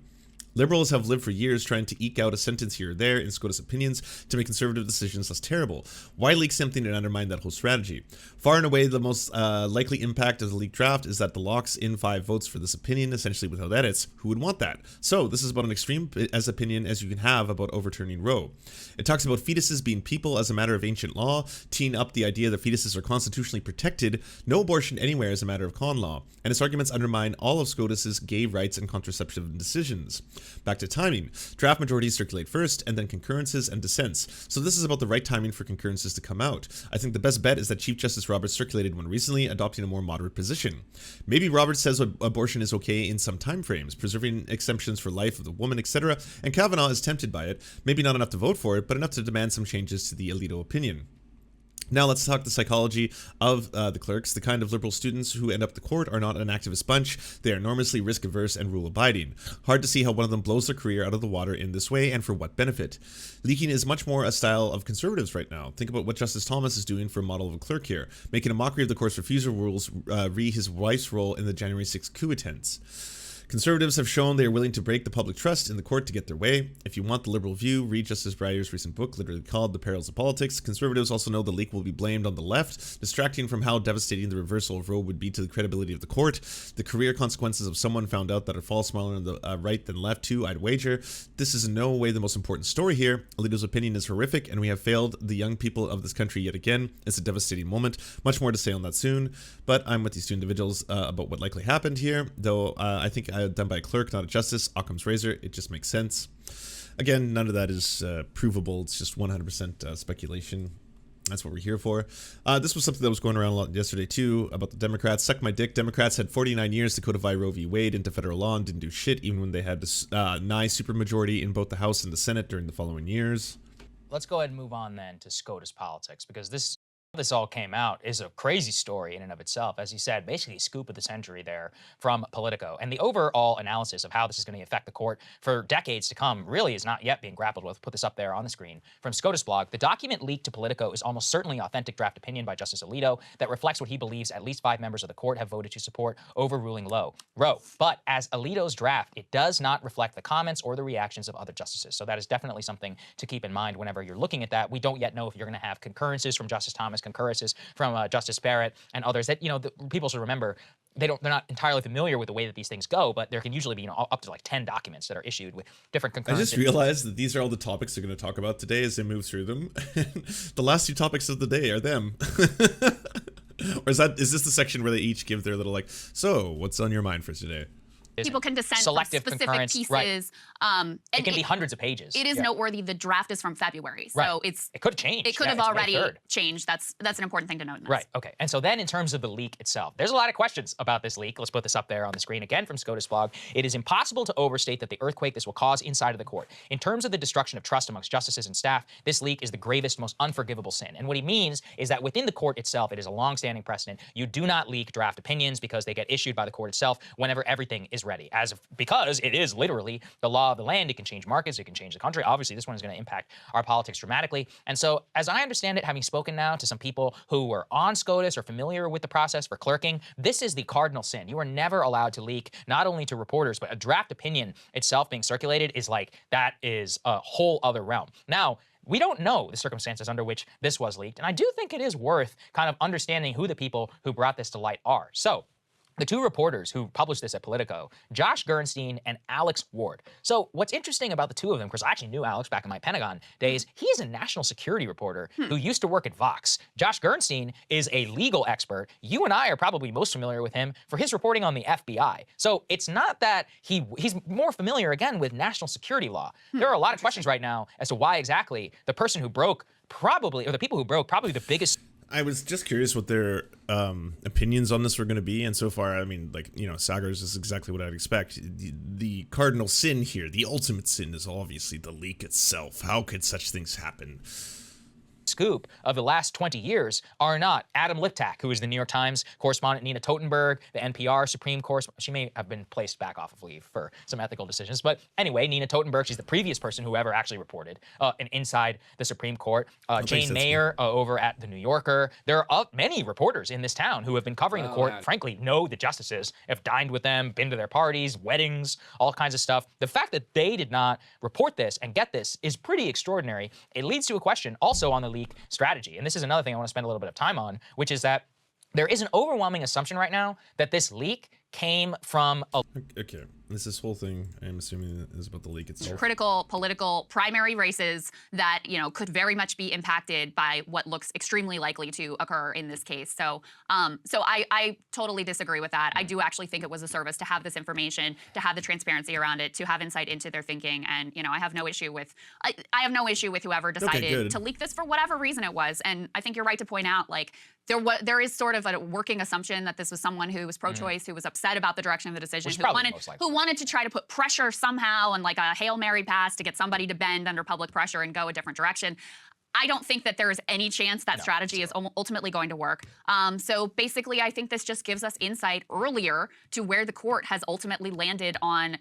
Liberals have lived for years trying to eke out a sentence here or there in SCOTUS opinions to make conservative decisions less terrible. Why leak something and undermine that whole strategy? Far and away, the most likely impact of the leaked draft is that the locks in 5 votes for this opinion, essentially without edits. Who would want that? So this is about an extreme as opinion as you can have about overturning Roe. It talks about fetuses being people as a matter of ancient law, teeing up the idea that fetuses are constitutionally protected, no abortion anywhere as a matter of con law, and its arguments undermine all of SCOTUS's gay rights and contraceptive decisions. Back to timing. Draft majorities circulate first, and then concurrences and dissents. So this is about the right timing for concurrences to come out. I think the best bet is that Chief Justice Roberts circulated one recently, adopting a more moderate position. Maybe Roberts says abortion is okay in some time frames, preserving exemptions for life of the woman, etc., and Kavanaugh is tempted by it, maybe not enough to vote for it, but enough to demand some changes to the Alito opinion. Now let's talk the psychology of the clerks. The kind of liberal students who end up the court are not an activist bunch. They are enormously risk-averse and rule-abiding. Hard to see how one of them blows their career out of the water in this way, and for what benefit. Leaking is much more a style of conservatives right now. Think about what Justice Thomas is doing for a model of a clerk here, making a mockery of the court's refusal rules re his wife's role in the January 6th coup attempts. Conservatives have shown they are willing to break the public trust in the court to get their way. If you want the liberal view, read Justice Breyer's recent book, literally called The Perils of Politics. Conservatives also know the leak will be blamed on the left, distracting from how devastating the reversal of Roe would be to the credibility of the court. The career consequences of someone found out that are far smaller on the right than left too, I'd wager. This is in no way the most important story here. Alito's opinion is horrific, and we have failed the young people of this country yet again. It's a devastating moment. Much more to say on that soon, but I'm with these two individuals about what likely happened here, though I think done by a clerk, not a justice. Occam's razor. It just makes sense. Again, none of that is provable. It's just 100% speculation. That's what we're here for. This was something that was going around a lot yesterday too about the Democrats. Suck my dick. Democrats had 49 years to codify Roe v. Wade into federal law and didn't do shit, even when they had this nigh supermajority in both the House and the Senate during the following years. Let's go ahead and move on then to SCOTUS politics, because this This all came out is a crazy story in and of itself. As you said, basically a scoop of the century there from Politico. And the overall analysis of how this is going to affect the court for decades to come really is not yet being grappled with. Put this up there on the screen from SCOTUS blog. The document leaked to Politico is almost certainly authentic draft opinion by Justice Alito that reflects what he believes at least 5 members of the court have voted to support, overruling Roe. But as Alito's draft, it does not reflect the comments or the reactions of other justices. So that is definitely something to keep in mind whenever you're looking at that. We don't yet know if you're going to have concurrences from Justice Thomas, concurrences from Justice Barrett and others that, people should remember, they're not entirely familiar with the way that these things go, but there can usually be, up to like 10 documents that are issued with different concurrences. I just realized that these are all the topics they're going to talk about today as they move through them. The last 2 topics of the day are them. Or is this the section where they each give their little so what's on your mind for today? People can dissent selective from specific concurrence, pieces. Right. And it can be hundreds of pages. It is noteworthy. The draft is from February, so it could have changed. It could have already changed. That's an important thing to note in this. Right. Okay. And so then, in terms of the leak itself, there's a lot of questions about this leak. Let's put this up there on the screen again from SCOTUS blog. It is impossible to overstate that the earthquake this will cause inside of the court. In terms of the destruction of trust amongst justices and staff, this leak is the gravest, most unforgivable sin. And what he means is that within the court itself, it is a long-standing precedent. You do not leak draft opinions because they get issued by the court itself whenever everything is ready. Because it is literally the law of the land. It can change markets. It can change the country. Obviously, this one is going to impact our politics dramatically. And so, as I understand it, having spoken now to some people who were on SCOTUS or familiar with the process for clerking, this is the cardinal sin. You are never allowed to leak, not only to reporters, but a draft opinion itself being circulated is that is a whole other realm. Now, we don't know the circumstances under which this was leaked, and I do think it is worth kind of understanding who the people who brought this to light are. So, the 2 reporters who published this at Politico, Josh Gernstein and Alex Ward. So what's interesting about the 2 of them, because I actually knew Alex back in my Pentagon days, he is a national security reporter who used to work at Vox. Josh Gernstein is a legal expert. You and I are probably most familiar with him for his reporting on the FBI. So it's not that he's more familiar, again, with national security law. There are a lot of questions right now as to why exactly the person who broke the people who broke probably the biggest... I was just curious what their opinions on this were going to be, and so far, I mean, Sagers is exactly what I'd expect. The cardinal sin here, the ultimate sin, is obviously the leak itself. How could such things happen? Scoop of the last 20 years are not Adam Liptak, who is the New York Times correspondent, Nina Totenberg, the NPR Supreme correspondent. She may have been placed back off of leave for some ethical decisions. But anyway, Nina Totenberg, she's the previous person who ever actually reported and inside the Supreme Court. Jane Mayer over at The New Yorker. There are many reporters in this town who have been covering the court, frankly, know the justices, have dined with them, been to their parties, weddings, all kinds of stuff. The fact that they did not report this and get this is pretty extraordinary. It leads to a question also on the leak strategy. And this is another thing I want to spend a little bit of time on, which is that there is an overwhelming assumption right now that this leak came from a... Okay, this whole thing, I'm assuming, is about the leak itself. Critical political primary races that, could very much be impacted by what looks extremely likely to occur in this case. So I totally disagree with that. I do actually think it was a service to have this information, to have the transparency around it, to have insight into their thinking. And, I have no issue with whoever decided to leak this for whatever reason it was. And I think you're right to point out, there is sort of a working assumption that this was someone who was pro-choice, who was upset about the direction of the decision, who wanted to try to put pressure somehow and like a Hail Mary pass to get somebody to bend under public pressure and go a different direction. I don't think that there is any chance that strategy is ultimately going to work. So basically, I think this just gives us insight earlier to where the court has ultimately landed on,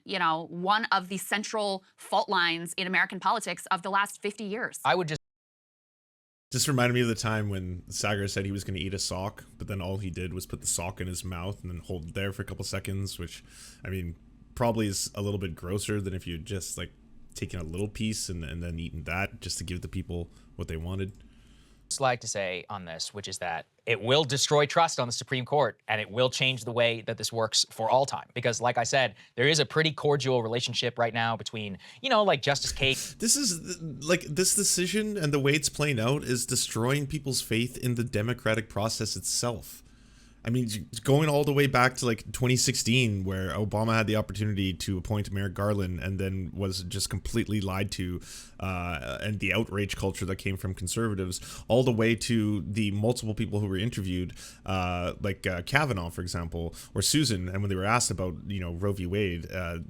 one of the central fault lines in American politics of the last 50 years. I would just reminded me of the time when Sagar said he was going to eat a sock, but then all he did was put the sock in his mouth and then hold it there for a couple seconds, which, I mean, probably is a little bit grosser than if you just taken a little piece and then eaten that just to give the people what they wanted. Like to say on this, which is that it will destroy trust on the Supreme Court and it will change the way that this works for all time. Because like I said, there is a pretty cordial relationship right now between, Justice Kate. This is this decision and the way it's playing out is destroying people's faith in the democratic process itself. I mean, going all the way back to 2016, where Obama had the opportunity to appoint Merrick Garland and then was just completely lied to, and the outrage culture that came from conservatives, all the way to the multiple people who were interviewed, Kavanaugh, for example, or Susan, and when they were asked about, Roe v. Wade,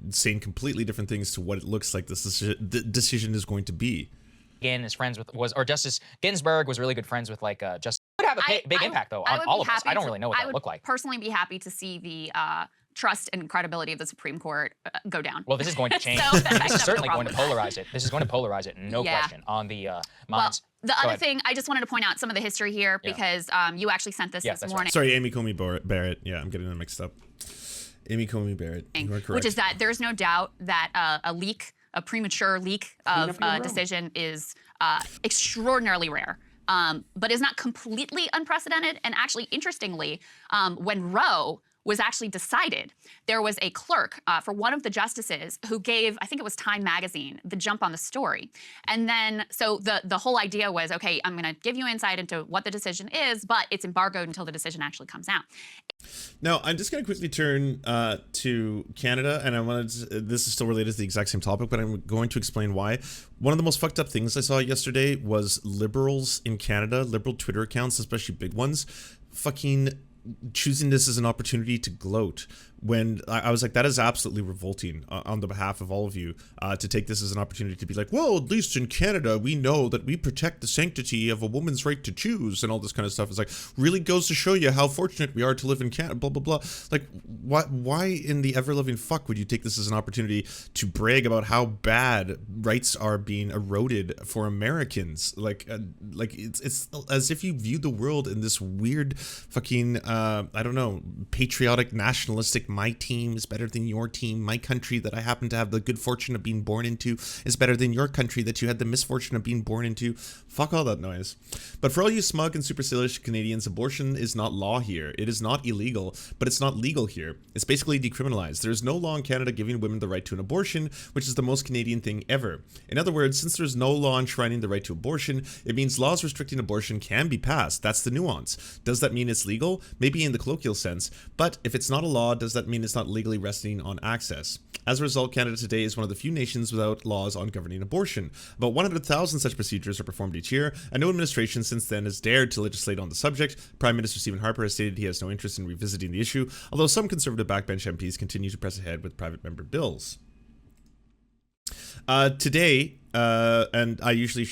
saying completely different things to what it looks like this decision is going to be. Is friends with Justice Ginsburg was really good friends with Justice. have a big impact, though, on all of us. I don't really know what that would look like. Personally be happy to see the trust and credibility of the Supreme Court go down. Well, this is going to change. So this is certainly going to polarize it. This is going to polarize it, no question, on the minds. Well, the other thing, I just wanted to point out some of the history here because you actually sent this this morning. Right. Sorry, Amy Coney Barrett. Yeah, I'm getting them mixed up. Amy Coney Barrett. You are correct. Which is that there's no doubt that a leak, a premature leak of a decision is extraordinarily rare. But is not completely unprecedented. And actually, interestingly, when Roe was actually decided, there was a clerk for one of the justices who gave, I think it was Time magazine, the jump on the story. And then, so the whole idea was, okay, I'm gonna give you insight into what the decision is, but it's embargoed until the decision actually comes out. Now, I'm just going to quickly turn to Canada, and I wanted to, this is still related to the exact same topic, but I'm going to explain why. One of the most fucked up things I saw yesterday was liberals in Canada, liberal Twitter accounts, especially big ones, fucking choosing this as an opportunity to gloat, when I was like, that is absolutely revolting on the behalf of all of you, to take this as an opportunity to be like, well, at least in Canada, we know that we protect the sanctity of a woman's right to choose and all this kind of stuff. It's like, really goes to show you how fortunate we are to live in Canada, blah, blah, blah. Like, why in the ever-loving fuck would you take this as an opportunity to brag about how bad rights are being eroded for Americans? Like it's as if you view the world in this weird fucking, I don't know, patriotic, nationalistic, my team is better than your team. My country that I happen to have the good fortune of being born into is better than your country that you had the misfortune of being born into. Fuck all that noise. But for all you smug and supercilious Canadians, abortion is not law here. It is not illegal, but it's not legal here. It's basically decriminalized. There is no law in Canada giving women the right to an abortion, which is the most Canadian thing ever. In other words, since there's no law enshrining the right to abortion, it means laws restricting abortion can be passed. That's the nuance. Does that mean it's legal? Maybe in the colloquial sense, but if it's not a law, does that mean it's not legally resting on access? As a result, Canada today is one of the few nations without laws on governing abortion. About 100,000 such procedures are performed each year, and no administration since then has dared to legislate on the subject. Prime Minister Stephen Harper has stated he has no interest in revisiting the issue, although some Conservative backbench MPs continue to press ahead with private member bills. Today, and I usually,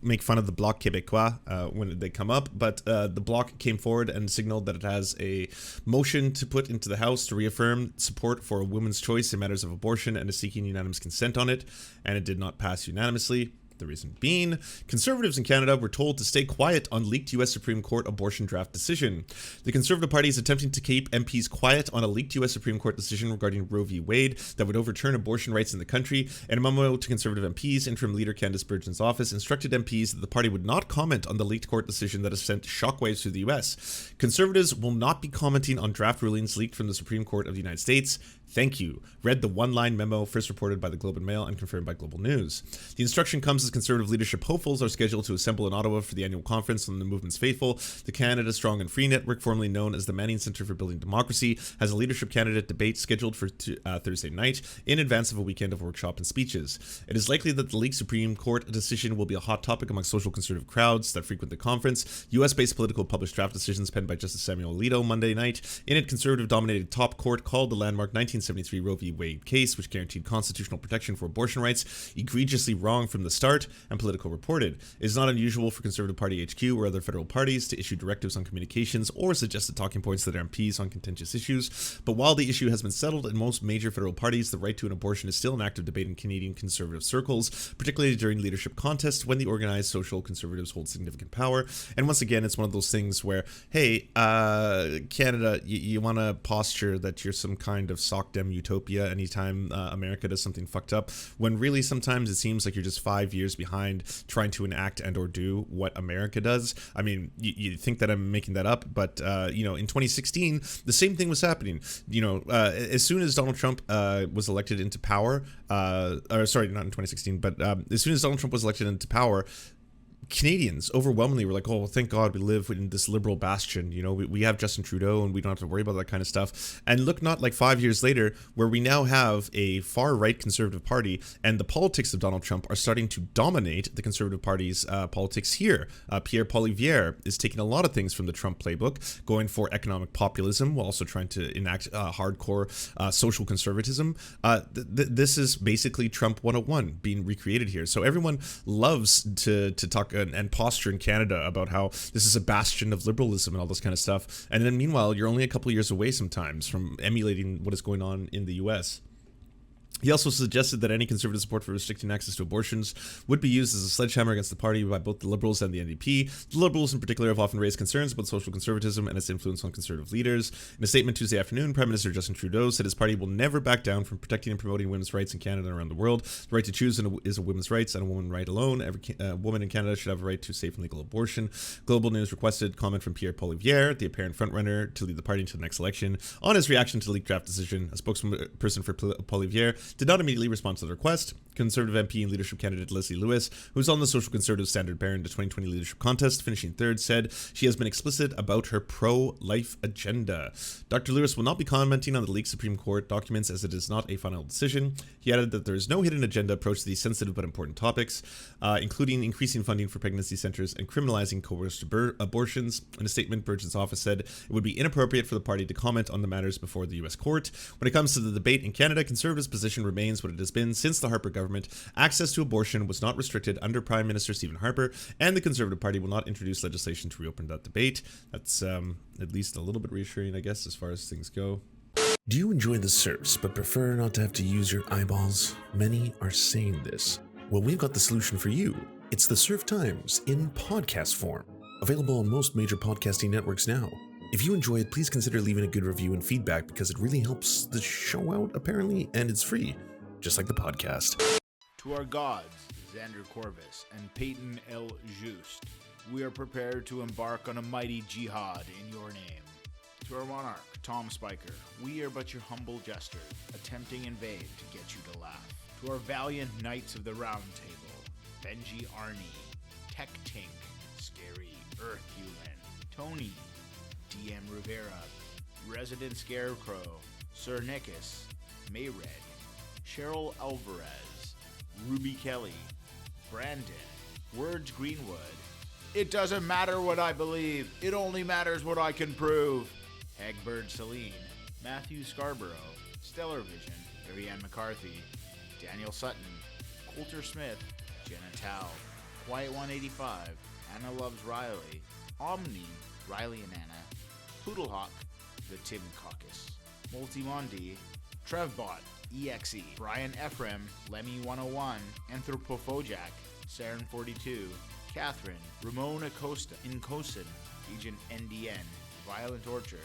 make fun of the Bloc Québécois when they come up, but the Bloc came forward and signaled that it has a motion to put into the House to reaffirm support for a woman's choice in matters of abortion and is seeking unanimous consent on it, and it did not pass unanimously. The reason being, Conservatives in Canada were told to stay quiet on leaked US Supreme Court abortion draft decision. The Conservative Party is attempting to keep MPs quiet on a leaked US Supreme Court decision regarding Roe v. Wade that would overturn abortion rights in the country. In a memo to Conservative MPs, interim leader Candace Bergen's office instructed MPs that the party would not comment on the leaked court decision that has sent shockwaves through the US. Conservatives will not be commenting on draft rulings leaked from the Supreme Court of the United States. Thank you. Read the one-line memo first reported by the Globe and Mail and confirmed by Global News. The instruction comes as Conservative leadership hopefuls are scheduled to assemble in Ottawa for the annual conference on the movement's faithful. The Canada Strong and Free Network, formerly known as the Manning Centre for Building Democracy, has a leadership candidate debate scheduled for Thursday night in advance of a weekend of workshop and speeches. It is likely that the leaked Supreme Court decision will be a hot topic among social conservative crowds that frequent the conference. US-based Political published draft decisions penned by Justice Samuel Alito Monday night. In it, conservative-dominated top court called the landmark 1973 Roe v. Wade case, which guaranteed constitutional protection for abortion rights, egregiously wrong from the start, and Politico reported. It is not unusual for Conservative Party HQ or other federal parties to issue directives on communications or suggested talking points to their MPs on contentious issues, but while the issue has been settled in most major federal parties, the right to an abortion is still an active debate in Canadian conservative circles, particularly during leadership contests when the organized social conservatives hold significant power. And once again, it's one of those things where, hey, Canada, you want to posture that you're some kind of sockdem utopia anytime America does something fucked up, when really sometimes it seems like you're just 5 years behind trying to enact and or do what America does. I mean, you think that I'm making that up, but in 2016, the same thing was happening. As soon as Donald Trump was elected into power, or sorry, not in 2016, but as soon as Donald Trump was elected into power, Canadians overwhelmingly were like, oh, well, thank God we live in this liberal bastion. We have Justin Trudeau and we don't have to worry about that kind of stuff. And look, not like 5 years later, where we now have a far-right conservative party and the politics of Donald Trump are starting to dominate the conservative party's politics here. Pierre Poilievre is taking a lot of things from the Trump playbook, going for economic populism while also trying to enact hardcore social conservatism. This is basically Trump 101 being recreated here. So everyone loves to talk and posture in Canada about how this is a bastion of liberalism and all this kind of stuff. And then meanwhile, you're only a couple years away sometimes from emulating what is going on in the US. He also suggested that any conservative support for restricting access to abortions would be used as a sledgehammer against the party by both the Liberals and the NDP. The Liberals in particular have often raised concerns about social conservatism and its influence on conservative leaders. In a statement Tuesday afternoon, Prime Minister Justin Trudeau said his party will never back down from protecting and promoting women's rights in Canada and around the world. The right to choose is a women's rights and a woman right alone. Every woman in Canada should have a right to safe and legal abortion. Global News requested comment from Pierre Poilievre, the apparent frontrunner to lead the party into the next election, on his reaction to the leaked draft decision. A spokesperson for Poilievre did not immediately respond to the request. Conservative MP and leadership candidate Leslie Lewis, who's on the social conservative standard bearer in the 2020 leadership contest, finishing third, said she has been explicit about her pro-life agenda. Dr. Lewis will not be commenting on the leaked Supreme Court documents as it is not a final decision. He added that there is no hidden agenda approach to these sensitive but important topics, including increasing funding for pregnancy centers and criminalizing coerced abortions. In a statement, Burgeon's office said it would be inappropriate for the party to comment on the matters before the U.S. court. When it comes to the debate in Canada, Conservatives' position remains what it has been since the Harper government. Access to abortion was not restricted under Prime Minister Stephen Harper, and the Conservative Party will not introduce legislation to reopen that debate. That's at least a little bit reassuring, I guess, as far as things go. Do you enjoy the Serfs but prefer not to have to use your eyeballs? Many are saying this. Well, we've got the solution for you. It's the Serf Times in podcast form, available on most major podcasting networks now. If you enjoy it, please consider leaving a good review and feedback because it really helps the show out, apparently, and it's free, just like the podcast. To our gods, Xander Corvus and Peyton L. Just, we are prepared to embark on a mighty jihad in your name. To our monarch, Tom Spiker, we are but your humble jester, attempting in vain to get you to laugh. To our valiant knights of the Round Table, Benji Arnie, Tech Tink, Scary Earth Human, Tony, DM Rivera, Resident Scarecrow, Sir Nickus, Mayred, Cheryl Alvarez, Ruby Kelly, Brandon, Words Greenwood. It doesn't matter what I believe, it only matters what I can prove. Egbert Celine, Matthew Scarborough, Stellar Vision, Ariane McCarthy, Daniel Sutton, Coulter Smith, Jenna Tao, Quiet 185, Anna Loves Riley, Omni, Riley and Anna, Poodlehawk, The Tim Caucus, Multimondi, Trevbot, EXE, Brian Ephraim, Lemmy 101, Anthropophojak, Saren 42, Catherine, Ramon Acosta, Incosin, Agent NDN, Violent Orchard,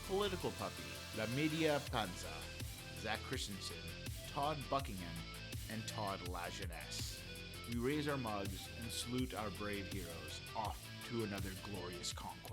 Political Puppy, La Media Panza, Zach Christensen, Todd Buckingham, and Todd Lajeunesse. We raise our mugs and salute our brave heroes off to another glorious conquest.